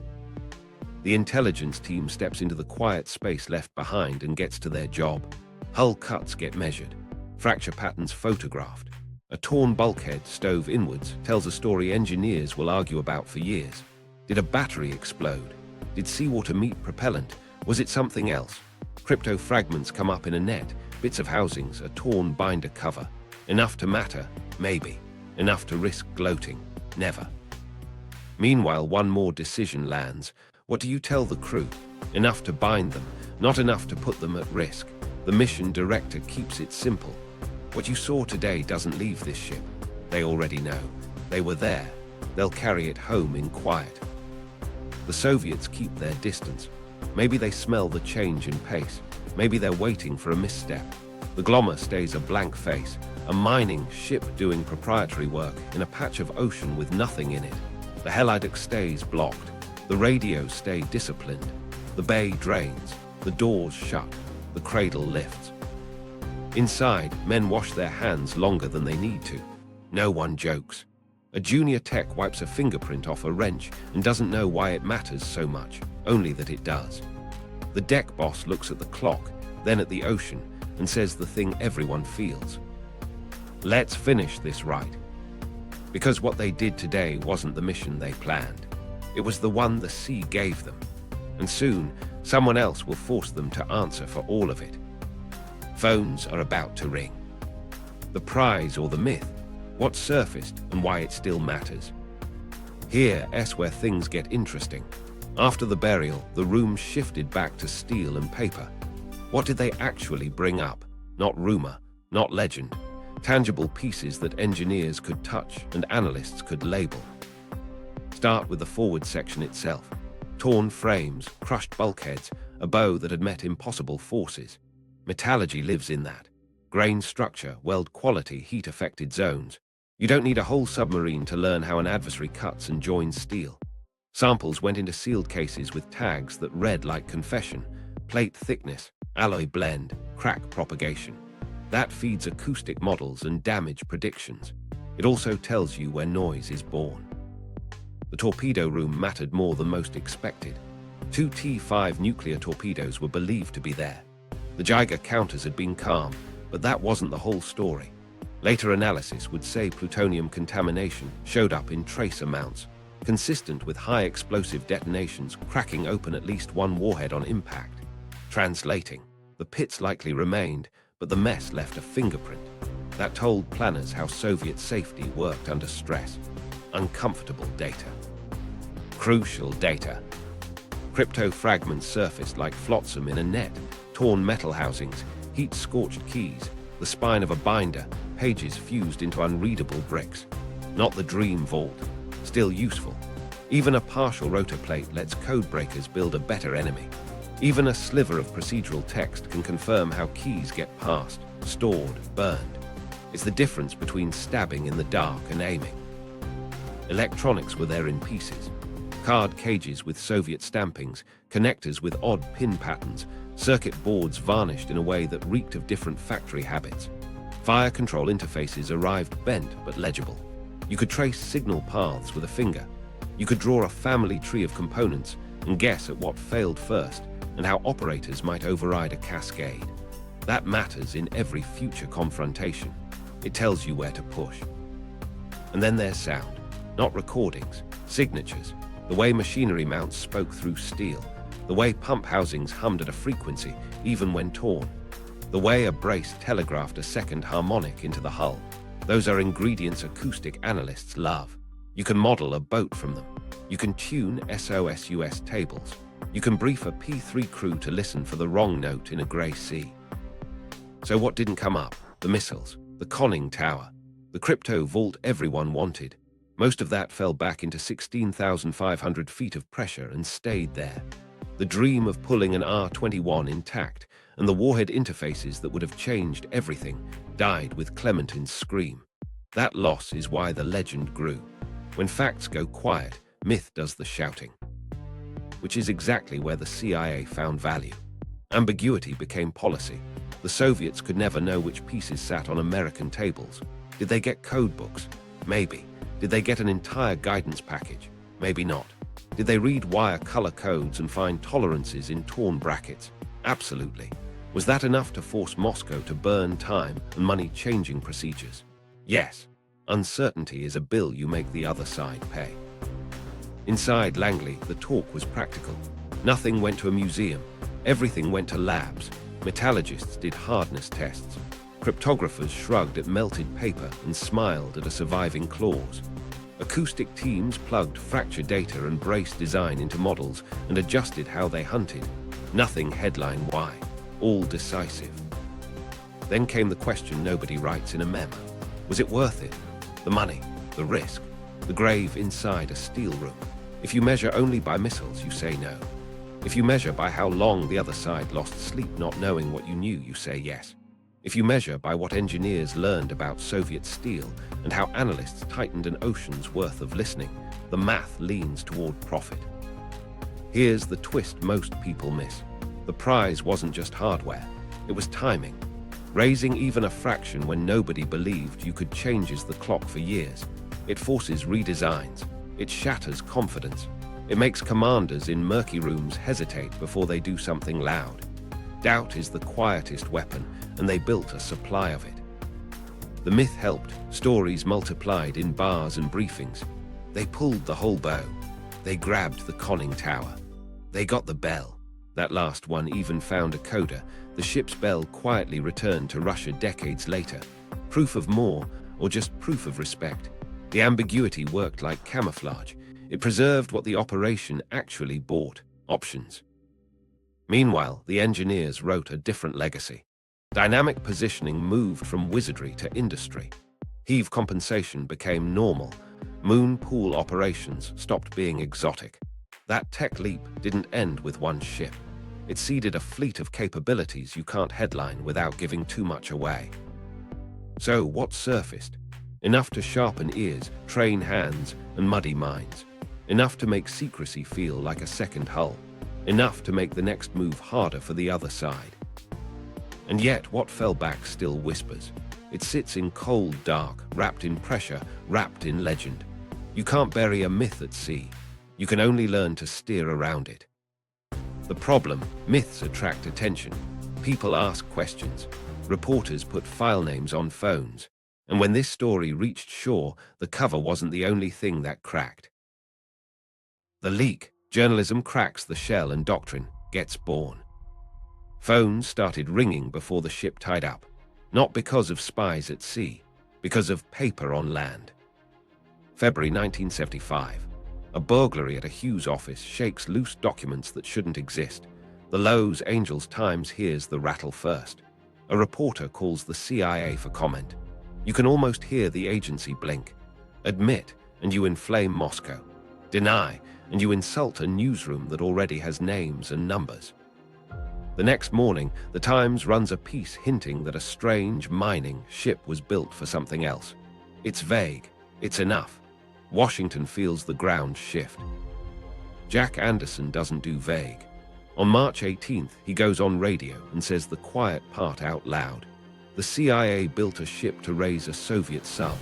The intelligence team steps into the quiet space left behind and gets to their job. Hull cuts get measured, fracture patterns photographed. A torn bulkhead stove inwards tells a story engineers will argue about for years. Did a battery explode? Did seawater meet propellant? Was it something else? Crypto fragments come up in a net, bits of housings, a torn binder cover. Enough to matter? Maybe. Enough to risk gloating? Never. Meanwhile, one more decision lands. What do you tell the crew? Enough to bind them, not enough to put them at risk. The mission director keeps it simple. What you saw today doesn't leave this ship. They already know. They were there. They'll carry it home in quiet. The Soviets keep their distance. Maybe they smell the change in pace. Maybe they're waiting for a misstep. The Glomar stays a blank face, a mining ship doing proprietary work in a patch of ocean with nothing in it. The Helideck stays blocked. The radios stay disciplined. The bay drains. The doors shut. The cradle lifts. Inside, men wash their hands longer than they need to. No one jokes. A junior tech wipes a fingerprint off a wrench and doesn't know why it matters so much, only that it does. The deck boss looks at the clock, then at the ocean, and says the thing everyone feels. Let's finish this right. Because what they did today wasn't the mission they planned. It was the one the sea gave them. And soon, someone else will force them to answer for all of it. Phones are about to ring. The prize or the myth, what surfaced and why it still matters. Here's where things get interesting. After the burial, the room shifted back to steel and paper. What did they actually bring up? Not rumor, not legend. Tangible pieces that engineers could touch and analysts could label. Start with the forward section itself. Torn frames, crushed bulkheads, a bow that had met impossible forces. Metallurgy lives in that. Grain structure, weld quality, heat-affected zones. You don't need a whole submarine to learn how an adversary cuts and joins steel. Samples went into sealed cases with tags that read like confession: plate thickness, alloy blend, crack propagation. That feeds acoustic models and damage predictions. It also tells you where noise is born. The torpedo room mattered more than most expected. 2 T-5 nuclear torpedoes were believed to be there. The Geiger counters had been calm, but that wasn't the whole story. Later analysis would say plutonium contamination showed up in trace amounts, consistent with high explosive detonations cracking open at least one warhead on impact. Translating, the pits likely remained, but the mess left a fingerprint. That told planners how Soviet safety worked under stress. Uncomfortable data. Crucial data. Crypto fragments surfaced like flotsam in a net, torn metal housings, heat-scorched keys, the spine of a binder, pages fused into unreadable bricks. Not the dream vault. Still useful. Even a partial rotor plate lets codebreakers build a better enemy. Even a sliver of procedural text can confirm how keys get passed, stored, burned. It's the difference between stabbing in the dark and aiming. Electronics were there in pieces. Card cages with Soviet stampings, connectors with odd pin patterns, circuit boards varnished in a way that reeked of different factory habits. Fire control interfaces arrived bent but legible. You could trace signal paths with a finger. You could draw a family tree of components and guess at what failed first and how operators might override a cascade. That matters in every future confrontation. It tells you where to push. And then there's sound. Not recordings, signatures, the way machinery mounts spoke through steel, the way pump housings hummed at a frequency even when torn, the way a brace telegraphed a second harmonic into the hull. Those are ingredients acoustic analysts love. You can model a boat from them. You can tune SOSUS tables. You can brief a P3 crew to listen for the wrong note in a grey sea. So what didn't come up? The missiles, the conning tower, the crypto vault everyone wanted. Most of that fell back into 16,500 feet of pressure and stayed there. The dream of pulling an R-21 intact and the warhead interfaces that would have changed everything died with Clementine's scream. That loss is why the legend grew. When facts go quiet, myth does the shouting. Which is exactly where the CIA found value. Ambiguity became policy. The Soviets could never know which pieces sat on American tables. Did they get code books? Maybe. Did they get an entire guidance package? Maybe not. Did they read wire color codes and find tolerances in torn brackets? Absolutely. Was that enough to force Moscow to burn time and money changing procedures? Yes. Uncertainty is a bill you make the other side pay. Inside Langley, the talk was practical. Nothing went to a museum. Everything went to labs. Metallurgists did hardness tests. Cryptographers shrugged at melted paper and smiled at a surviving clause. Acoustic teams plugged fracture data and brace design into models and adjusted how they hunted. Nothing headline why. All decisive. Then came the question nobody writes in a memo. Was it worth it? The money, the risk, the grave inside a steel room. If you measure only by missiles, you say no. If you measure by how long the other side lost sleep not knowing what you knew, you say yes. If you measure by what engineers learned about Soviet steel and how analysts tightened an ocean's worth of listening, the math leans toward profit. Here's the twist most people miss. The prize wasn't just hardware, it was timing. Raising even a fraction when nobody believed you could changes the clock for years. It forces redesigns. It shatters confidence. It makes commanders in murky rooms hesitate before they do something loud. Doubt is the quietest weapon, and they built a supply of it. The myth helped. Stories multiplied in bars and briefings. They pulled the whole bow. They grabbed the conning tower. They got the bell. That last one even found a coda. The ship's bell quietly returned to Russia decades later. Proof of more, or just proof of respect. The ambiguity worked like camouflage. It preserved what the operation actually bought: options. Meanwhile, the engineers wrote a different legacy. Dynamic positioning moved from wizardry to industry. Heave compensation became normal. Moon pool operations stopped being exotic. That tech leap didn't end with one ship. It seeded a fleet of capabilities you can't headline without giving too much away. So what surfaced? Enough to sharpen ears, train hands, and muddy minds. Enough to make secrecy feel like a second hull. Enough to make the next move harder for the other side. And yet, what fell back still whispers. It sits in cold dark, wrapped in pressure, wrapped in legend. You can't bury a myth at sea. You can only learn to steer around it. The problem: myths attract attention. People ask questions. Reporters put file names on phones. And when this story reached shore, the cover wasn't the only thing that cracked. The leak. Journalism cracks the shell and doctrine gets born. Phones started ringing before the ship tied up. Not because of spies at sea, because of paper on land. February 1975. A burglary at a Hughes office shakes loose documents that shouldn't exist. The Los Angeles Times hears the rattle first. A reporter calls the CIA for comment. You can almost hear the agency blink. Admit, and you inflame Moscow. Deny, and you insult a newsroom that already has names and numbers. The next morning, the Times runs a piece hinting that a strange mining ship was built for something else. It's vague. It's enough. Washington feels the ground shift. Jack Anderson doesn't do vague. On March 18th, he goes on radio and says the quiet part out loud. The CIA built a ship to raise a Soviet sub.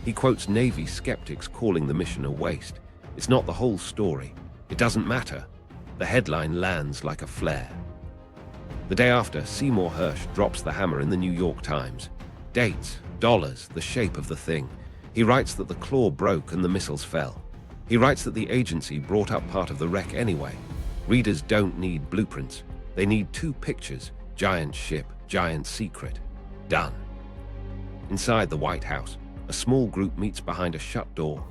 He quotes Navy skeptics calling the mission a waste. It's not the whole story. It doesn't matter. The headline lands like a flare. The day after, Seymour Hersh drops the hammer in the New York Times. Dates, dollars, the shape of the thing. He writes that the claw broke and the missiles fell. He writes that the agency brought up part of the wreck anyway. Readers don't need blueprints. They need two pictures: giant ship, giant secret. Done. Inside the White House, a small group meets behind a shut door.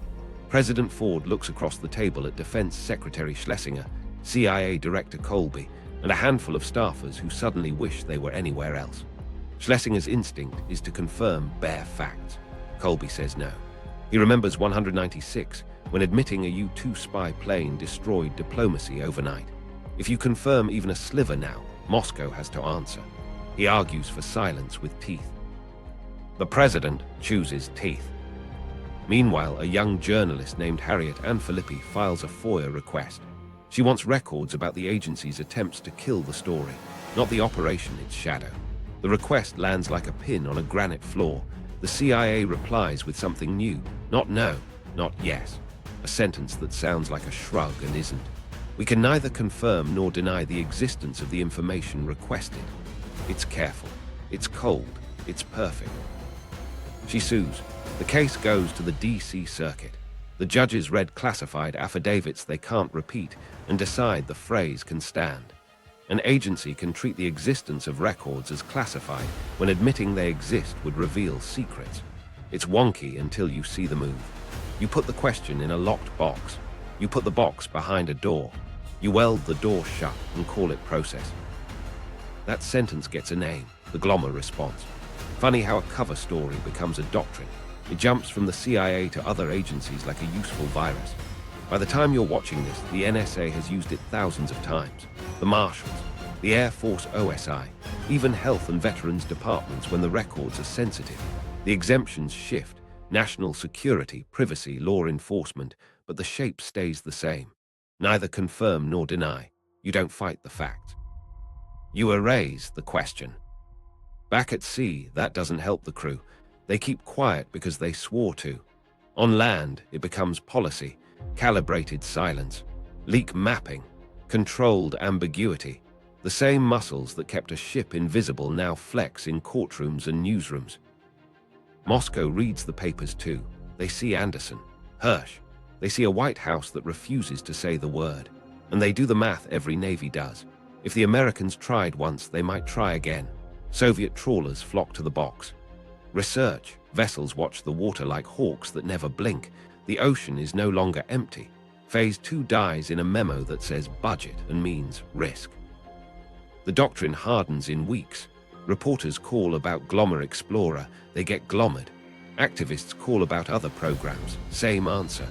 President Ford looks across the table at Defense Secretary Schlesinger, CIA Director Colby, and a handful of staffers who suddenly wish they were anywhere else. Schlesinger's instinct is to confirm bare facts. Colby says no. He remembers 196, when admitting a U-2 spy plane destroyed diplomacy overnight. If you confirm even a sliver now, Moscow has to answer. He argues for silence with teeth. The president chooses teeth. Meanwhile, a young journalist named Harriet Ann Filippi files a FOIA request. She wants records about the agency's attempts to kill the story, not the operation its shadow. The request lands like a pin on a granite floor. The CIA replies with something new. Not no, not yes. A sentence that sounds like a shrug and isn't. We can neither confirm nor deny the existence of the information requested. It's careful. It's cold. It's perfect. She sues. The case goes to the D.C. Circuit. The judges read classified affidavits they can't repeat and decide the phrase can stand. An agency can treat the existence of records as classified when admitting they exist would reveal secrets. It's wonky until you see the move. You put the question in a locked box. You put the box behind a door. You weld the door shut and call it process. That sentence gets a name: the Glomar Response. Funny how a cover story becomes a doctrine. It jumps from the CIA to other agencies like a useful virus. By the time you're watching this, the NSA has used it thousands of times. The Marshals, the Air Force OSI, even health and veterans departments when the records are sensitive. The exemptions shift: national security, privacy, law enforcement, but the shape stays the same. Neither confirm nor deny. You don't fight the facts. You erase the question. Back at sea, that doesn't help the crew. They keep quiet because they swore to. On land, it becomes policy, calibrated silence, leak mapping, controlled ambiguity. The same muscles that kept a ship invisible now flex in courtrooms and newsrooms. Moscow reads the papers too. They see Anderson, Hersh. They see a White House that refuses to say the word. And they do the math every Navy does. If the Americans tried once, they might try again. Soviet trawlers flock to the box. Research. Vessels watch the water like hawks that never blink. The ocean is no longer empty. Phase 2 dies in a memo that says budget and means risk. The doctrine hardens in weeks. Reporters call about Glomar Explorer, they get glommered. Activists call about other programs, same answer.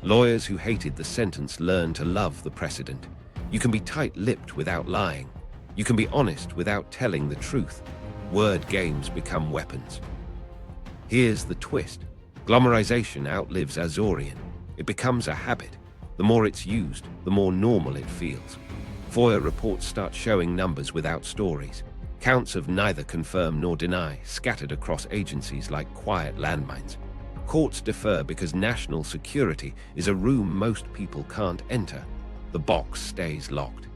Lawyers who hated the sentence learn to love the precedent. You can be tight-lipped without lying. You can be honest without telling the truth. Word games become weapons. Here's the twist. Glomarization outlives Azorian. It becomes a habit. The more it's used, the more normal it feels. FOIA reports start showing numbers without stories. Counts of neither confirm nor deny, scattered across agencies like quiet landmines. Courts defer because national security is a room most people can't enter. The box stays locked.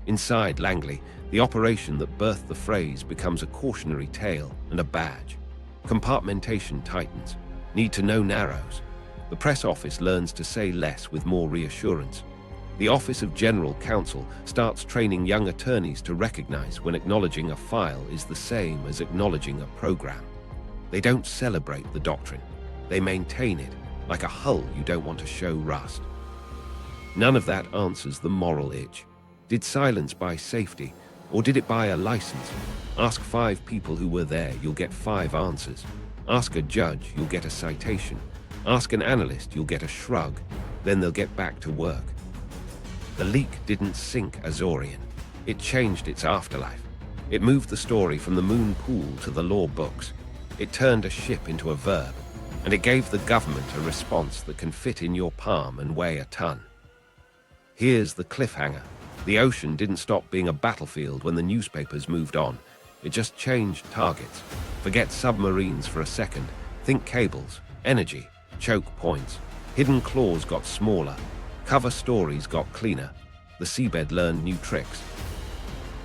Inside Langley, the operation that birthed the phrase becomes a cautionary tale and a badge. Compartmentation tightens. Need to know narrows. The press office learns to say less with more reassurance. The Office of General Counsel starts training young attorneys to recognize when acknowledging a file is the same as acknowledging a program. They don't celebrate the doctrine. They maintain it, like a hull you don't want to show rust. None of that answers the moral itch. Did silence buy safety, or did it buy a license? Ask 5 people who were there, you'll get 5 answers. Ask a judge, you'll get a citation. Ask an analyst, you'll get a shrug. Then they'll get back to work. The leak didn't sink Azorian. It changed its afterlife. It moved the story from the moon pool to the law books. It turned a ship into a verb, and it gave the government a response that can fit in your palm and weigh a ton. Here's the cliffhanger. The ocean didn't stop being a battlefield when the newspapers moved on. It just changed targets. Forget submarines for a second. Think cables, energy, choke points. Hidden claws got smaller. Cover stories got cleaner. The Seabed learned new tricks.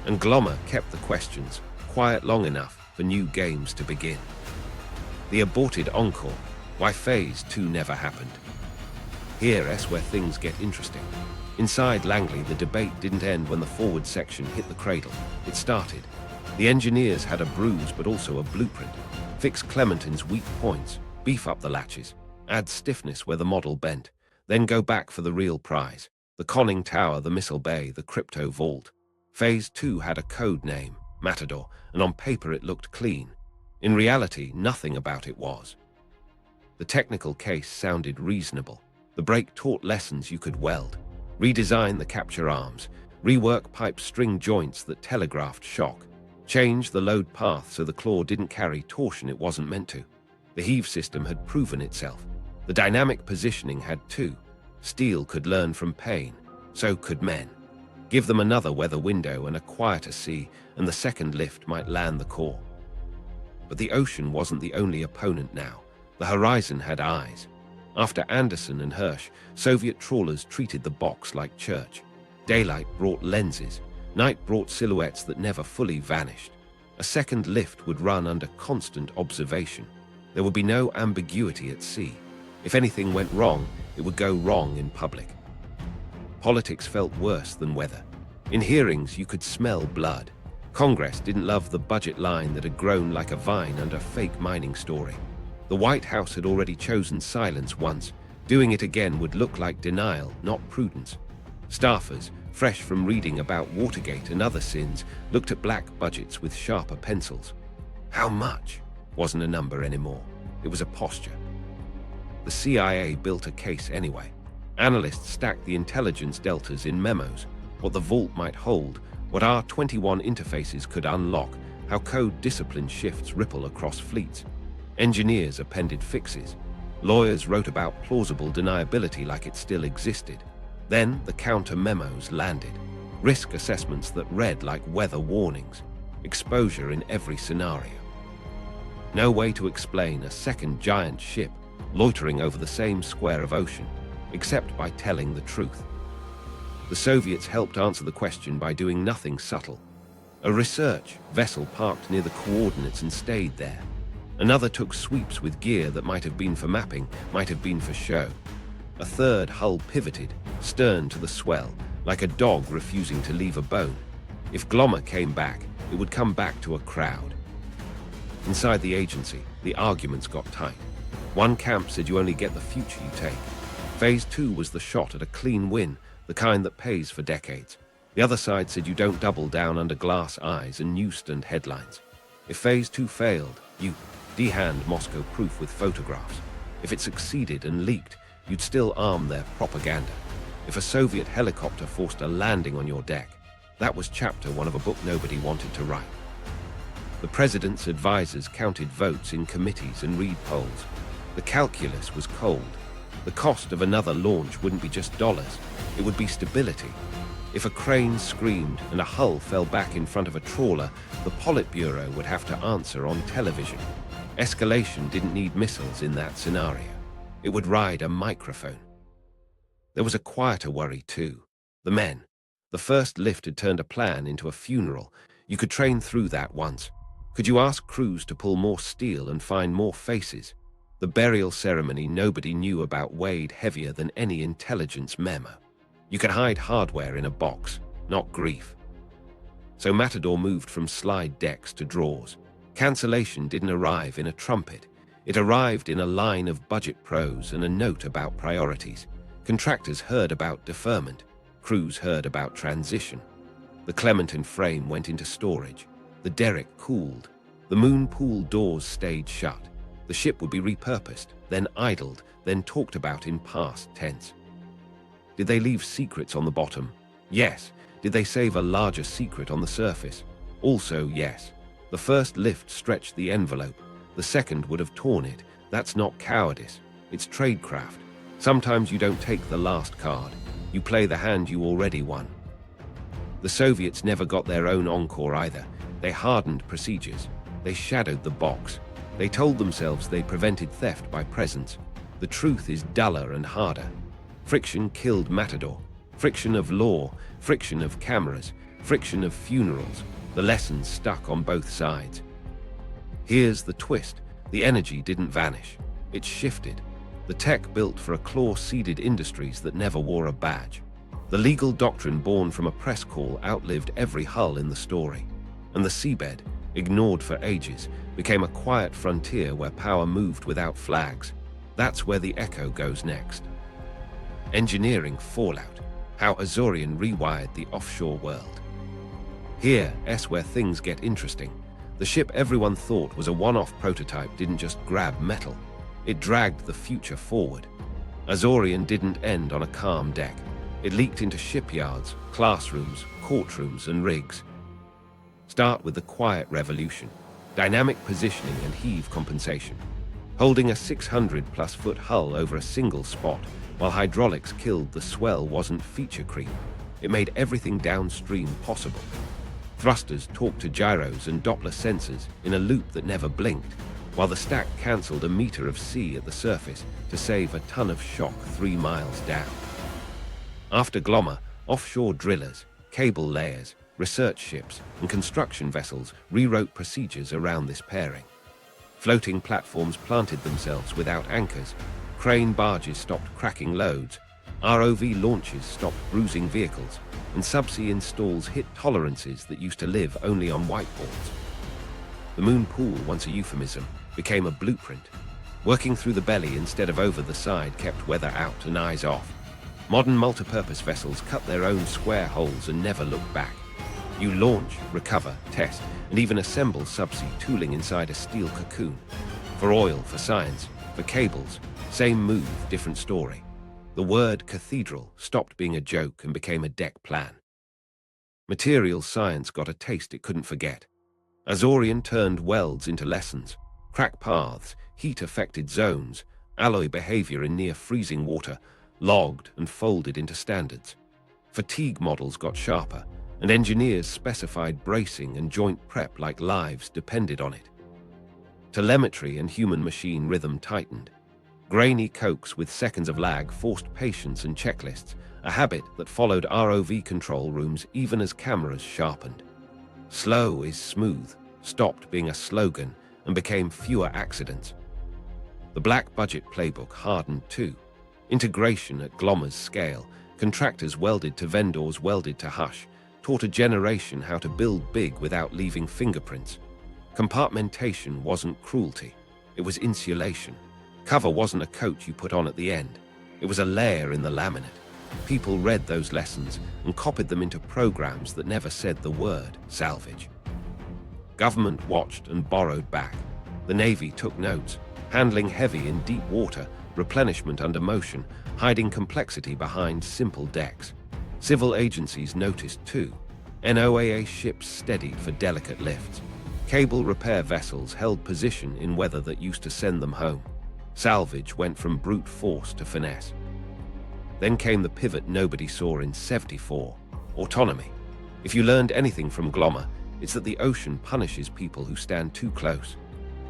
And Glomar kept the questions quiet long enough for new games to begin. The aborted Encore. Why Phase 2 never happened. Here's where things get interesting. Inside Langley, the debate didn't end when the forward section hit the cradle. It started. The engineers had a bruise but also a blueprint. Fix Clementine's weak points, beef up the latches, add stiffness where the model bent, then go back for the real prize. The conning tower, the missile bay, the crypto vault. Phase 2 had a code name, Matador, and on paper it looked clean. In reality, nothing about it was. The technical case sounded reasonable. The break taught lessons you could weld. Redesign the capture arms, rework pipe string joints that telegraphed shock, change the load path so the claw didn't carry torsion it wasn't meant to. The heave system had proven itself. The dynamic positioning had too. Steel could learn from pain, so could men. Give them another weather window and a quieter sea, and the second lift might land the core. But the ocean wasn't the only opponent now. The horizon had eyes. After Anderson and Hirsch, Soviet trawlers treated the box like church. Daylight brought lenses. Night brought silhouettes that never fully vanished. A second lift would run under constant observation. There would be no ambiguity at sea. If anything went wrong, it would go wrong in public. Politics felt worse than weather. In hearings, you could smell blood. Congress didn't love the budget line that had grown like a vine under fake mining story. The White House had already chosen silence once. Doing it again would look like denial, not prudence. Staffers, fresh from reading about Watergate and other sins, looked at black budgets with sharper pencils. How much? Wasn't a number anymore. It was a posture. The CIA built a case anyway. Analysts stacked the intelligence deltas in memos, what the vault might hold, what our 21 interfaces could unlock, how code discipline shifts ripple across fleets. Engineers appended fixes. Lawyers wrote about plausible deniability like it still existed. Then the counter memos landed. Risk assessments that read like weather warnings. Exposure in every scenario. No way to explain a second giant ship loitering over the same square of ocean, except by telling the truth. The Soviets helped answer the question by doing nothing subtle. A research vessel parked near the coordinates and stayed there. Another took sweeps with gear that might have been for mapping, might have been for show. A third hull pivoted, stern to the swell, like a dog refusing to leave a bone. If Glomar came back, it would come back to a crowd. Inside the agency, the arguments got tight. One camp said you only get the future you take. Phase 2 was the shot at a clean win, the kind that pays for decades. The other side said you don't double down under glass eyes and newsstand headlines. If Phase 2 failed, you de-hand Moscow proof with photographs. If it succeeded and leaked, you'd still arm their propaganda. If a Soviet helicopter forced a landing on your deck, that was chapter 1 of a book nobody wanted to write. The president's advisors counted votes in committees and read polls. The calculus was cold. The cost of another launch wouldn't be just dollars, it would be stability. If a crane screamed and a hull fell back in front of a trawler, the Politburo would have to answer on television. Escalation didn't need missiles in that scenario. It would ride a microphone. There was a quieter worry too. The men. The first lift had turned a plan into a funeral. You could train through that once. Could you ask crews to pull more steel and find more faces? The burial ceremony nobody knew about weighed heavier than any intelligence memo. You could hide hardware in a box, not grief. So Matador moved from slide decks to drawers. Cancellation didn't arrive in a trumpet. It arrived in a line of budget prose and a note about priorities. Contractors heard about deferment. Crews heard about transition. The Clementine frame went into storage. The derrick cooled. The moon pool doors stayed shut. The ship would be repurposed, then idled, then talked about in past tense. Did they leave secrets on the bottom? Yes. Did they save a larger secret on the surface? Also yes. The first lift stretched the envelope. The second would have torn it. That's not cowardice. It's tradecraft. Sometimes you don't take the last card. You play the hand you already won. The Soviets never got their own Encore either. They hardened procedures. They shadowed the box. They told themselves they prevented theft by presence. The truth is duller and harder. Friction killed Matador. Friction of law, friction of cameras, friction of funerals. The lessons stuck on both sides. Here's the twist. The energy didn't vanish. It shifted. The tech built for a claw-seeded industries that never wore a badge. The legal doctrine born from a press call outlived every hull in the story. And the seabed, ignored for ages, became a quiet frontier where power moved without flags. That's where the echo goes next. Engineering fallout. How Azorian rewired the offshore world. Here's where things get interesting. The ship everyone thought was a one-off prototype didn't just grab metal. It dragged the future forward. Azorian didn't end on a calm deck. It leaked into shipyards, classrooms, courtrooms, and rigs. Start with the quiet revolution. Dynamic positioning and heave compensation. Holding a 600-plus foot hull over a single spot, while hydraulics killed the swell, wasn't feature creep. It made everything downstream possible. Thrusters talked to gyros and Doppler sensors in a loop that never blinked, while the stack cancelled a meter of sea at the surface to save a ton of shock 3 miles down. After Glomar, offshore drillers, cable layers, research ships, and construction vessels rewrote procedures around this pairing. Floating platforms planted themselves without anchors, crane barges stopped cracking loads, ROV launches stopped bruising vehicles, and subsea installs hit tolerances that used to live only on whiteboards. The moon pool, once a euphemism, became a blueprint. Working through the belly instead of over the side kept weather out and eyes off. Modern multipurpose vessels cut their own square holes and never looked back. You launch, recover, test, and even assemble subsea tooling inside a steel cocoon. For oil, for science, for cables, same move, different story. The word cathedral stopped being a joke and became a deck plan. Materials science got a taste it couldn't forget. Azorian turned welds into lessons, crack paths, heat-affected zones, alloy behavior in near-freezing water, logged and folded into standards. Fatigue models got sharper, and engineers specified bracing and joint prep like lives depended on it. Telemetry and human-machine rhythm tightened. Grainy cokes with seconds of lag forced patience and checklists, a habit that followed ROV control rooms even as cameras sharpened. Slow is smooth stopped being a slogan and became fewer accidents. The black budget playbook hardened too. Integration at Glomar's scale, contractors welded to vendors welded to Hush, taught a generation how to build big without leaving fingerprints. Compartmentation wasn't cruelty, it was insulation. Cover wasn't a coat you put on at the end. It was a layer in the laminate. People read those lessons and copied them into programs that never said the word salvage. Government watched and borrowed back. The Navy took notes, handling heavy in deep water, replenishment under motion, hiding complexity behind simple decks. Civil agencies noticed too. NOAA ships steadied for delicate lifts. Cable repair vessels held position in weather that used to send them home. Salvage went from brute force to finesse. Then came the pivot nobody saw in '74, autonomy. If you learned anything from Glomar, it's that the ocean punishes people who stand too close.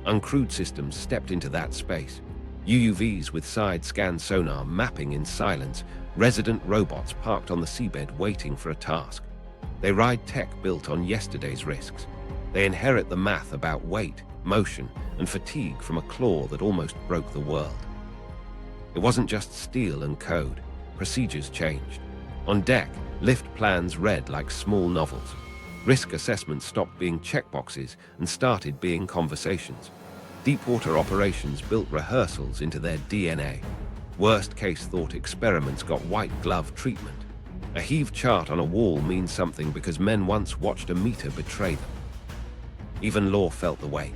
Uncrewed systems stepped into that space. UUVs with side-scan sonar mapping in silence, resident robots parked on the seabed waiting for a task. They ride tech built on yesterday's risks. They inherit the math about weight, motion, and fatigue from a claw that almost broke the world. It wasn't just steel and code. Procedures changed. On deck, lift plans read like small novels. Risk assessments stopped being checkboxes and started being conversations. Deepwater operations built rehearsals into their DNA. Worst-case thought experiments got white-glove treatment. A heave chart on a wall means something because men once watched a meter betray them. Even law felt the wake.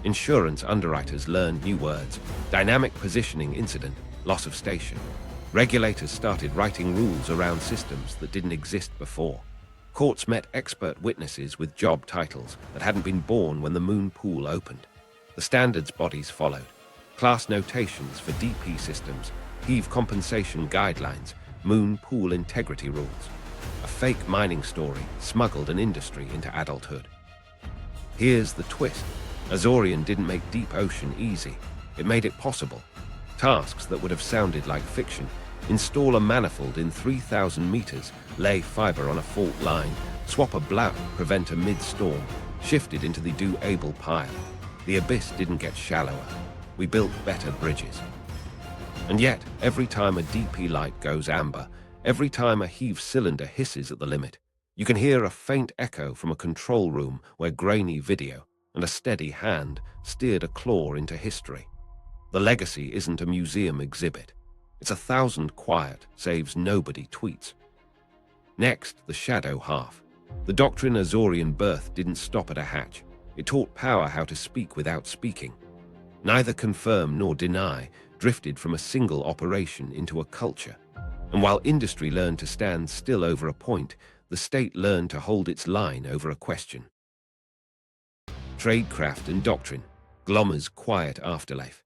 Insurance underwriters learned new words: dynamic positioning incident, loss of station. Regulators started writing rules around systems that didn't exist before. Courts met expert witnesses with job titles that hadn't been born when the moon pool opened. The standards bodies followed. Class notations for DP systems, heave compensation guidelines, moon pool integrity rules. A fake mining story smuggled an industry into adulthood. Here's the twist. Azorian didn't make deep ocean easy. It made it possible. Tasks that would have sounded like fiction: install a manifold in 3,000 meters, lay fiber on a fault line, swap a blout, prevent a mid-storm, shifted into the do-able pile. The abyss didn't get shallower. We built better bridges. And yet, every time a DP light goes amber, every time a heave cylinder hisses at the limit, you can hear a faint echo from a control room where grainy video and a steady hand steered a claw into history. The legacy isn't a museum exhibit. It's 1,000 quiet, saves nobody tweets. Next, the shadow half. The doctrine Azorian birth didn't stop at a hatch. It taught power how to speak without speaking. Neither confirm nor deny drifted from a single operation into a culture. And while industry learned to stand still over a point, the state learned to hold its line over a question. Tradecraft and doctrine, Glomar's quiet afterlife.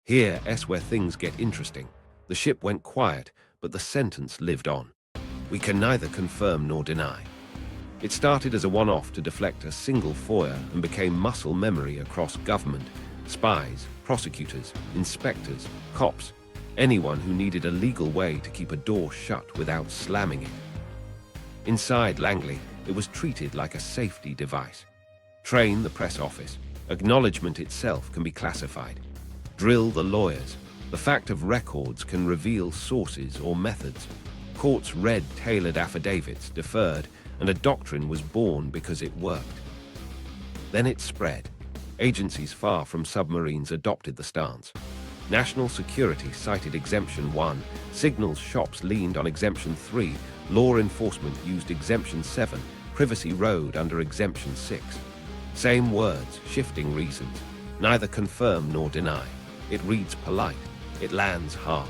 Here's where things get interesting. The ship went quiet, but the sentence lived on. We can neither confirm nor deny. It started as a one-off to deflect a single foyer and became muscle memory across government, spies, prosecutors, inspectors, cops, anyone who needed a legal way to keep a door shut without slamming it. Inside Langley, it was treated like a safety device. Train the press office. Acknowledgement itself can be classified. Drill the lawyers. The fact of records can reveal sources or methods. Courts read tailored affidavits, deferred, and a doctrine was born because it worked. Then it spread. Agencies far from submarines adopted the stance. National security cited Exemption 1, signals shops leaned on Exemption 3, law enforcement used Exemption 7, privacy rode under Exemption 6. Same words, shifting reasons. Neither confirm nor deny. It reads polite. It lands hard.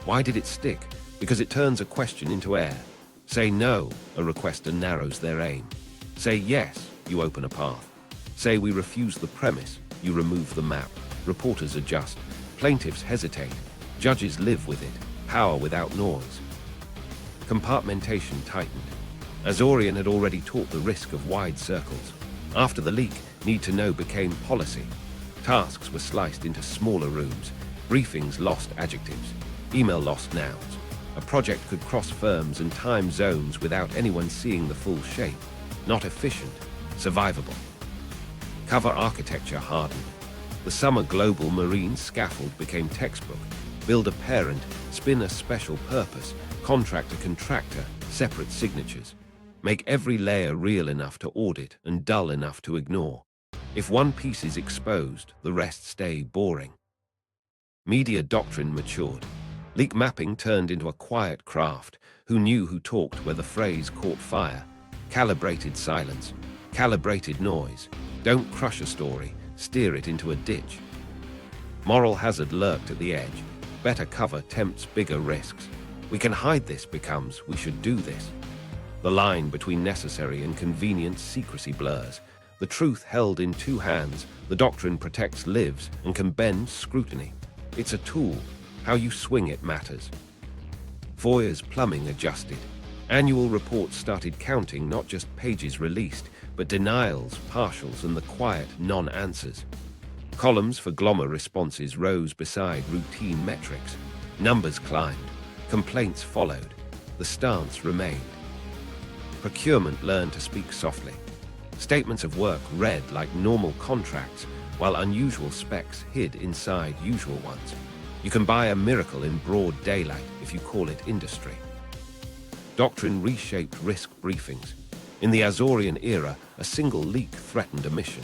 Why did it stick? Because it turns a question into air. Say no, a requester narrows their aim. Say yes, you open a path. Say we refuse the premise, you remove the map. Reporters adjust. Plaintiffs hesitate. Judges live with it. Power without noise. Compartmentation tightened. Azorian had already taught the risk of wide circles. After the leak, need to know became policy. Tasks were sliced into smaller rooms. Briefings lost adjectives. Email lost nouns. A project could cross firms and time zones without anyone seeing the full shape. Not efficient, survivable. Cover architecture hardened. The summer global marine scaffold became textbook. Build a parent, spin a special purpose, contractor-contractor, separate signatures. Make every layer real enough to audit and dull enough to ignore. If one piece is exposed, the rest stay boring. Media doctrine matured. Leak mapping turned into a quiet craft. Who knew who talked where the phrase caught fire? Calibrated silence, calibrated noise. Don't crush a story, steer it into a ditch. Moral hazard lurked at the edge. Better cover tempts bigger risks. We can hide this becomes we should do this. The line between necessary and convenient secrecy blurs. The truth held in two hands, the doctrine protects lives and can bend scrutiny. It's a tool. How you swing it matters. FOIA's plumbing adjusted. Annual reports started counting not just pages released, but denials, partials, and the quiet non-answers. Columns for Glomar responses rose beside routine metrics. Numbers climbed. Complaints followed. The stance remained. Procurement learned to speak softly. Statements of work read like normal contracts, while unusual specs hid inside usual ones. You can buy a miracle in broad daylight if you call it industry. Doctrine reshaped risk briefings. In the Azorian era, a single leak threatened a mission.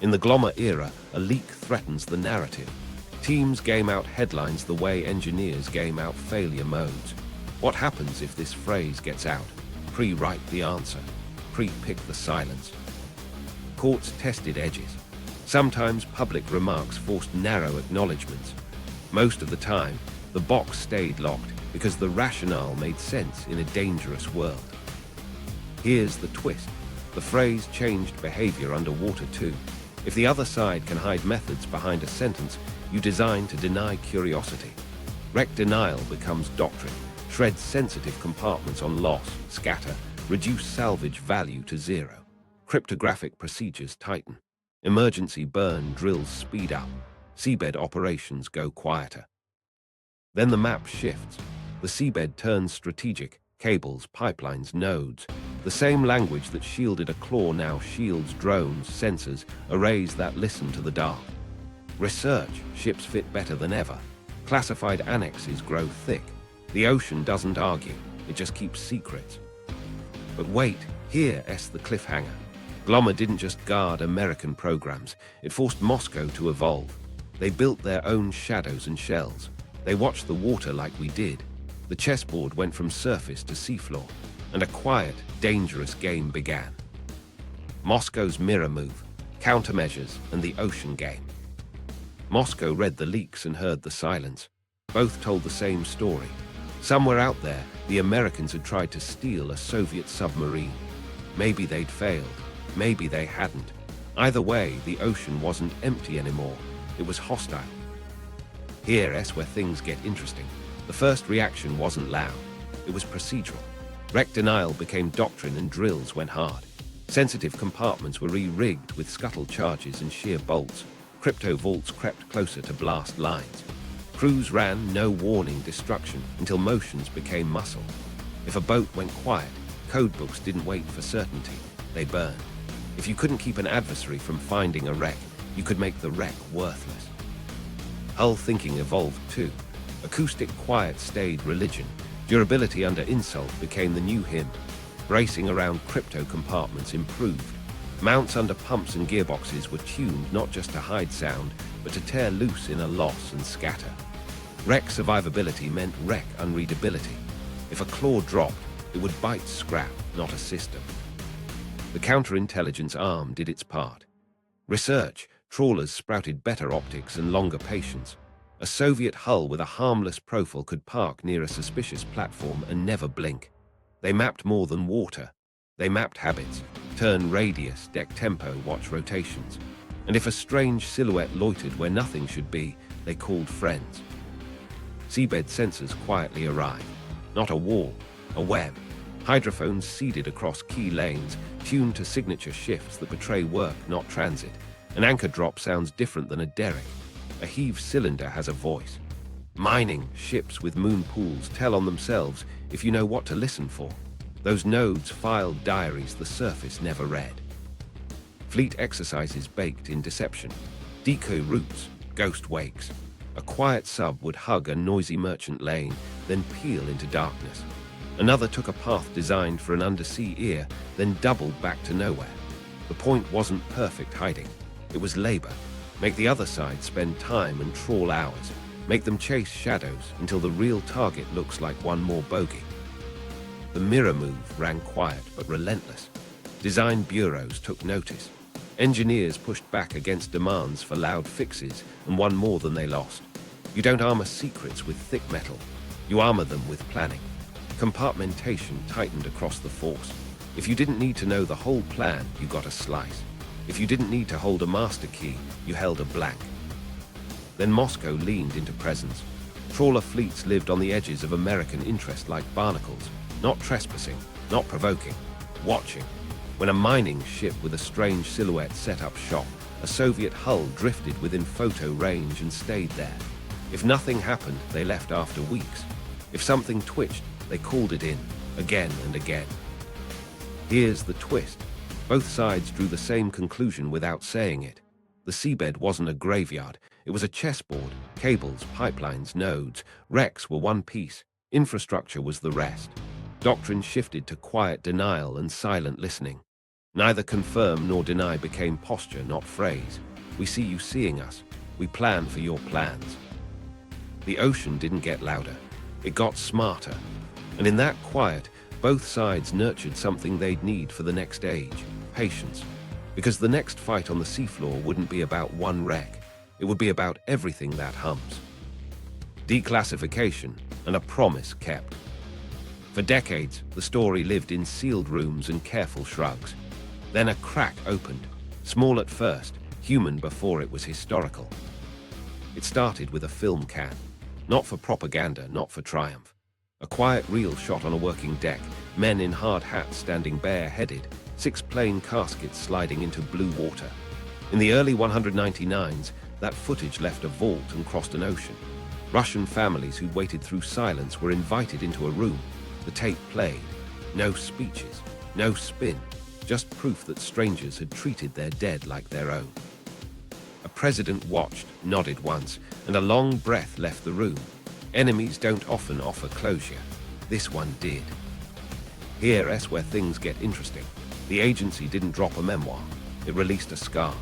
In the Glomar era, a leak threatens the narrative. Teams game out headlines the way engineers game out failure modes. What happens if this phrase gets out? Pre-write the answer. Pre-pick the silence. Courts tested edges. Sometimes public remarks forced narrow acknowledgements. Most of the time, the box stayed locked because the rationale made sense in a dangerous world. Here's the twist. The phrase changed behavior underwater too. If the other side can hide methods behind a sentence, you design to deny curiosity. Wreck denial becomes doctrine, shreds sensitive compartments on loss, scatter, reduce salvage value to zero. Cryptographic procedures tighten. Emergency burn drills speed up. Seabed operations go quieter. Then the map shifts. The seabed turns strategic. Cables, pipelines, nodes. The same language that shielded a claw now shields drones, sensors, arrays that listen to the dark. Research, ships fit better than ever. Classified annexes grow thick. The ocean doesn't argue, it just keeps secrets. But wait, here's the cliffhanger. Glomar didn't just guard American programs, it forced Moscow to evolve. They built their own shadows and shells. They watched the water like we did. The chessboard went from surface to seafloor, and a quiet, dangerous game began. Moscow's mirror move, countermeasures, and the ocean game. Moscow read the leaks and heard the silence. Both told the same story. Somewhere out there, the Americans had tried to steal a Soviet submarine. Maybe they'd failed. Maybe they hadn't. Either way, the ocean wasn't empty anymore. It was hostile. Here's where things get interesting. The first reaction wasn't loud. It was procedural. Wreck denial became doctrine and drills went hard. Sensitive compartments were re-rigged with scuttle charges and sheer bolts. Crypto vaults crept closer to blast lines. Crews ran no warning destruction until motions became muscle. If a boat went quiet, codebooks didn't wait for certainty. They burned. If you couldn't keep an adversary from finding a wreck, you could make the wreck worthless. Hull thinking evolved too. Acoustic quiet stayed religion. Durability under insult became the new hymn. Bracing around crypto compartments improved. Mounts under pumps and gearboxes were tuned not just to hide sound, but to tear loose in a loss and scatter. Wreck survivability meant wreck unreadability. If a claw dropped, it would bite scrap, not a system. The counterintelligence arm did its part. Research, trawlers sprouted better optics and longer patience. A Soviet hull with a harmless profile could park near a suspicious platform and never blink. They mapped more than water. They mapped habits, turn radius, deck tempo, watch rotations. And if a strange silhouette loitered where nothing should be, they called friends. Seabed sensors quietly arrived. Not a wall, a web. Hydrophones seeded across key lanes, tuned to signature shifts that betray work, not transit. An anchor drop sounds different than a derrick. A heave cylinder has a voice. Mining ships with moon pools tell on themselves if you know what to listen for. Those nodes filed diaries the surface never read. Fleet exercises baked in deception. Decoy routes, ghost wakes. A quiet sub would hug a noisy merchant lane, then peel into darkness. Another took a path designed for an undersea ear, then doubled back to nowhere. The point wasn't perfect hiding. It was labor. Make the other side spend time and trawl hours. Make them chase shadows until the real target looks like one more bogey. The mirror move ran quiet but relentless. Design bureaus took notice. Engineers pushed back against demands for loud fixes and won more than they lost. You don't armor secrets with thick metal. You armor them with planning. Compartmentation tightened across the force. If you didn't need to know the whole plan, you got a slice. If you didn't need to hold a master key, you held a blank. Then Moscow leaned into presence. Trawler fleets lived on the edges of American interest like barnacles, not trespassing, not provoking, watching. When a mining ship with a strange silhouette set up shop, a Soviet hull drifted within photo range and stayed there. If nothing happened, they left after weeks. If something twitched, they called it in, again and again. Here's the twist. Both sides drew the same conclusion without saying it. The seabed wasn't a graveyard. It was a chessboard. Cables, pipelines, nodes, wrecks were one piece. Infrastructure was the rest. Doctrine shifted to quiet denial and silent listening. Neither confirm nor deny became posture, not phrase. We see you seeing us. We plan for your plans. The ocean didn't get louder. It got smarter. And in that quiet, both sides nurtured something they'd need for the next age: patience. Because the next fight on the seafloor wouldn't be about one wreck. It would be about everything that hums. Declassification, and a promise kept. For decades, the story lived in sealed rooms and careful shrugs. Then a crack opened, small at first, human before it was historical. It started with a film can, not for propaganda, not for triumph. A quiet reel shot on a working deck, men in hard hats standing bare-headed, 6 plain caskets sliding into blue water. In the early 199s, that footage left a vault and crossed an ocean. Russian families who'd waited through silence were invited into a room. The tape played. No speeches, no spin, just proof that strangers had treated their dead like their own. A president watched, nodded once, and a long breath left the room. Enemies don't often offer closure. This one did. Here's where things get interesting. The agency didn't drop a memoir. It released a scar.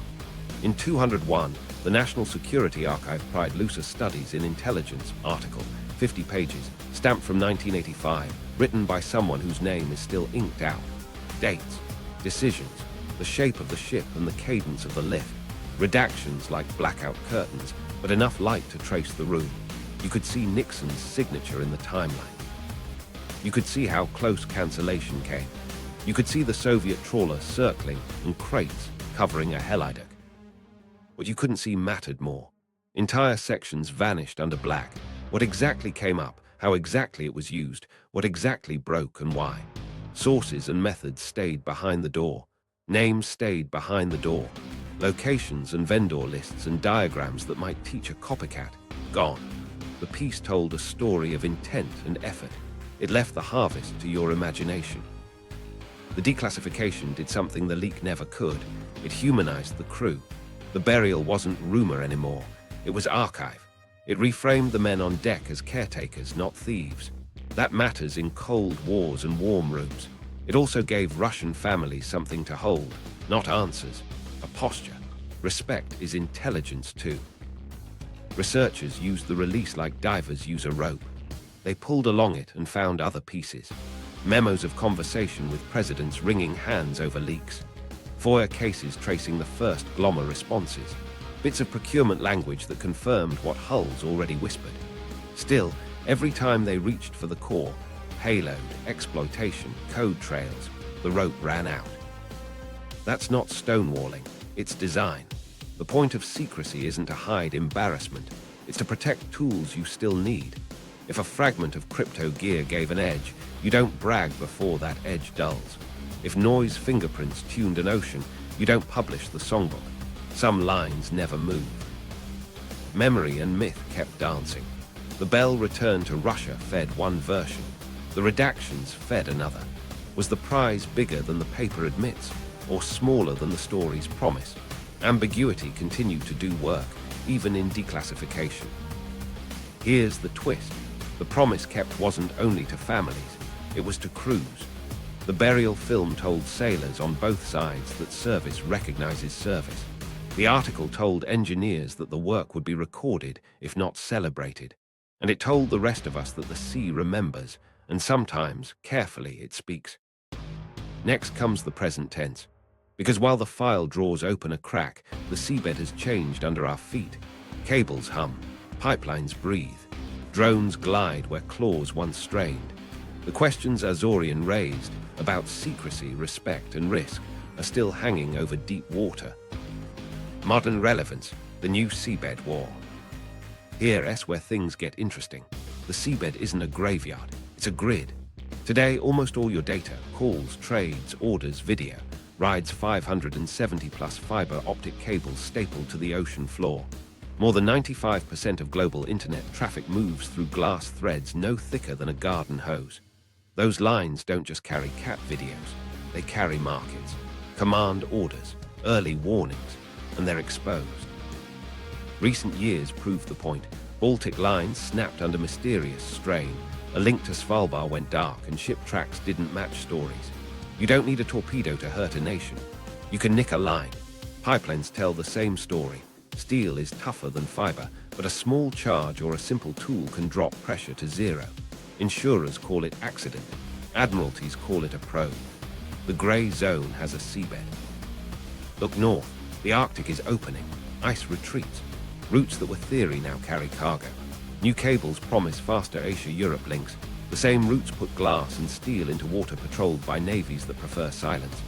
In 201, the National Security Archive pried Luce's studies in intelligence article, 50 pages, stamped from 1985, written by someone whose name is still inked out. Dates, decisions, the shape of the ship and the cadence of the lift. Redactions like blackout curtains, but enough light to trace the room. You could see Nixon's signature in the timeline. You could see how close cancellation came. You could see the Soviet trawler circling and crates covering a Helideck. What you couldn't see mattered more. Entire sections vanished under black. What exactly came up, how exactly it was used, what exactly broke and why. Sources and methods stayed behind the door. Names stayed behind the door. Locations and vendor lists and diagrams that might teach a copycat, gone. The piece told a story of intent and effort. It left the harvest to your imagination. The declassification did something the leak never could. It humanized the crew. The burial wasn't rumor anymore. It was archive. It reframed the men on deck as caretakers, not thieves. That matters in cold wars and warm rooms. It also gave Russian families something to hold, not answers, a posture. Respect is intelligence too. Researchers used the release like divers use a rope. They pulled along it and found other pieces. Memos of conversation with presidents wringing hands over leaks. FOIA cases tracing the first Glomar responses. Bits of procurement language that confirmed what hulls already whispered. Still, every time they reached for the core, payload, exploitation, code trails, the rope ran out. That's not stonewalling, it's design. The point of secrecy isn't to hide embarrassment, it's to protect tools you still need. If a fragment of crypto gear gave an edge, you don't brag before that edge dulls. If noise fingerprints tuned an ocean, you don't publish the songbook. Some lines never moved. Memory and myth kept dancing. The bell returned to Russia fed one version. The redactions fed another. Was the prize bigger than the paper admits, or smaller than the story's promise? Ambiguity continued to do work, even in declassification. Here's the twist. The promise kept wasn't only to families, it was to crews. The burial film told sailors on both sides that service recognizes service. The article told engineers that the work would be recorded, if not celebrated, and it told the rest of us that the sea remembers, and sometimes, carefully, it speaks. Next comes the present tense, because while the file draws open a crack, the seabed has changed under our feet. Cables hum, pipelines breathe, drones glide where claws once strained. The questions Azorian raised about secrecy, respect, and risk are still hanging over deep water. Modern relevance, the new seabed war. Here's where things get interesting. The seabed isn't a graveyard, it's a grid. Today, almost all your data, calls, trades, orders, video, rides 570-plus fiber optic cables stapled to the ocean floor. More than 95% of global internet traffic moves through glass threads no thicker than a garden hose. Those lines don't just carry cat videos, they carry markets, command orders, early warnings, and they're exposed. Recent years proved the point. Baltic lines snapped under mysterious strain. A link to Svalbard went dark and ship tracks didn't match stories. You don't need a torpedo to hurt a nation. You can nick a line. Pipelines tell the same story. Steel is tougher than fiber, but a small charge or a simple tool can drop pressure to zero. Insurers call it accident. Admiralties call it a probe. The grey zone has a seabed. Look north. The Arctic is opening. Ice retreats. Routes that were theory now carry cargo. New cables promise faster Asia-Europe links. The same routes put glass and steel into water patrolled by navies that prefer silence.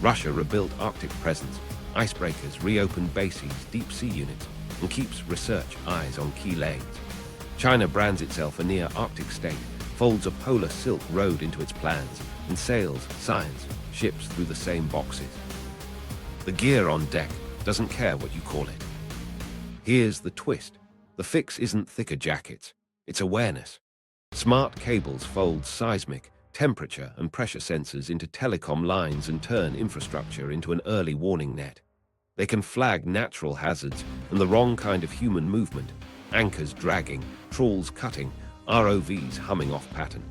Russia rebuilt Arctic presence. Icebreakers reopened bases, deep sea units, and keeps research eyes on key lanes. China brands itself a near-Arctic state, folds a polar silk road into its plans, and sails science, ships through the same boxes. The gear on deck doesn't care what you call it. Here's the twist. The fix isn't thicker jackets, it's awareness. Smart cables fold seismic, temperature, and pressure sensors into telecom lines and turn infrastructure into an early warning net. They can flag natural hazards and the wrong kind of human movement, anchors dragging, trawls cutting, ROVs humming off pattern.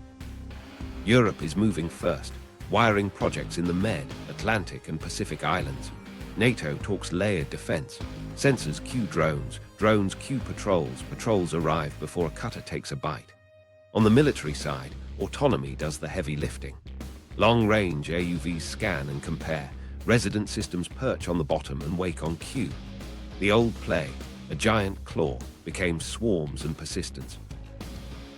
Europe is moving first, wiring projects in the Med, Atlantic, and Pacific Islands. NATO talks layered defense. Sensors cue drones, drones cue patrols, patrols arrive before a cutter takes a bite. On the military side, autonomy does the heavy lifting. Long-range AUVs scan and compare. Resident systems perch on the bottom and wake on cue. The old play, a giant claw, became swarms and persistence.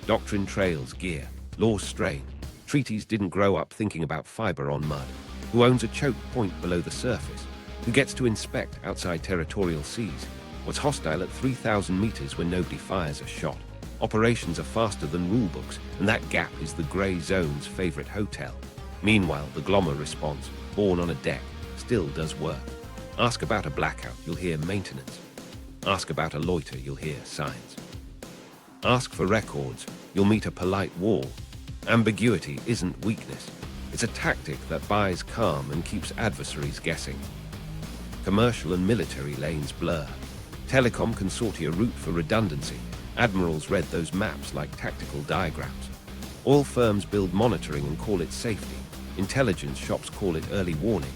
Doctrine trails gear, laws strain. Treaties didn't grow up thinking about fiber on mud. Who owns a choke point below the surface? Who gets to inspect outside territorial seas? What's hostile at 3,000 meters when nobody fires a shot? Operations are faster than rulebooks, and that gap is the grey zone's favorite hotel. Meanwhile, the Glomar Response, born on a deck, still does work. Ask about a blackout, you'll hear maintenance. Ask about a loiter, you'll hear science. Ask for records, you'll meet a polite wall. Ambiguity isn't weakness. It's a tactic that buys calm and keeps adversaries guessing. Commercial and military lanes blur. Telecom consortia route for redundancy. Admirals read those maps like tactical diagrams. Oil firms build monitoring and call it safety. Intelligence shops call it early warning.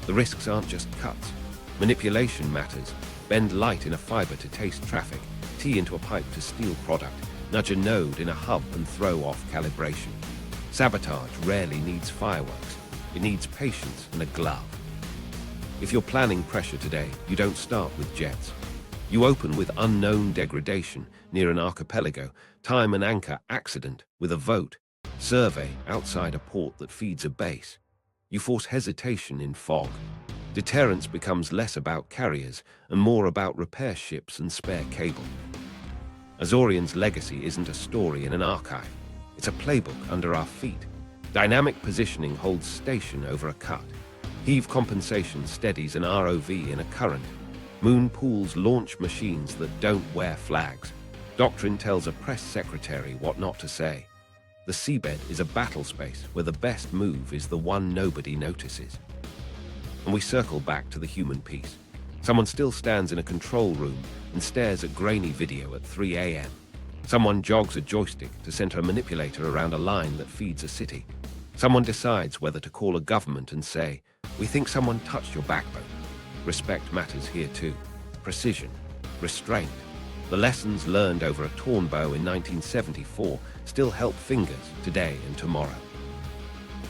The risks aren't just cuts. Manipulation matters. Bend light in a fiber to taste traffic. Tea into a pipe to steal product. Nudge a node in a hub and throw off calibration. Sabotage rarely needs fireworks. It needs patience and a glove. If you're planning pressure today, you don't start with jets. You open with unknown degradation near an archipelago, time an anchor accident with a vote, survey outside a port that feeds a base. You force hesitation in fog. Deterrence becomes less about carriers and more about repair ships and spare cable. Azorian's legacy isn't a story in an archive. It's a playbook under our feet. Dynamic positioning holds station over a cut. Heave compensation steadies an ROV in a current. Moon pools launch machines that don't wear flags. Doctrine tells a press secretary what not to say. The seabed is a battle space where the best move is the one nobody notices. And we circle back to the human piece. Someone still stands in a control room and stares at grainy video at 3 a.m. Someone jogs a joystick to center a manipulator around a line that feeds a city. Someone decides whether to call a government and say, "We think someone touched your backbone." Respect matters here too. Precision, restraint. The lessons learned over a torn bow in 1974 still help fingers today and tomorrow.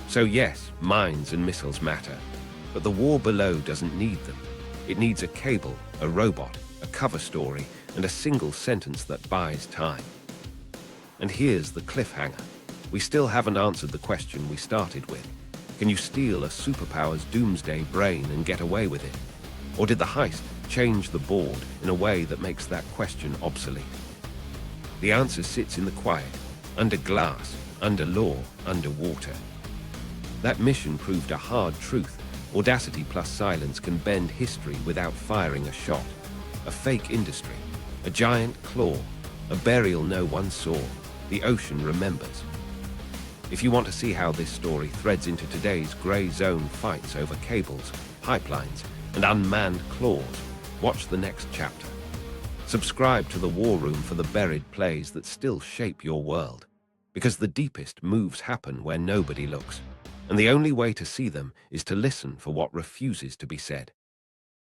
So yes, mines and missiles matter, but the war below doesn't need them. It needs a cable, a robot, a cover story, and a single sentence that buys time. And here's the cliffhanger. We still haven't answered the question we started with. Can you steal a superpower's Doomsday brain and get away with it? Or did the heist change the board in a way that makes that question obsolete? The answer sits in the quiet, under glass, under law, underwater. That mission proved a hard truth. Audacity plus silence can bend history without firing a shot. A fake industry, a giant claw, a burial no one saw. The ocean remembers. If you want to see how this story threads into today's grey zone fights over cables, pipelines, and unmanned claws, watch the next chapter. Subscribe to the War Room for the buried plays that still shape your world. Because the deepest moves happen where nobody looks. And the only way to see them is to listen for what refuses to be said.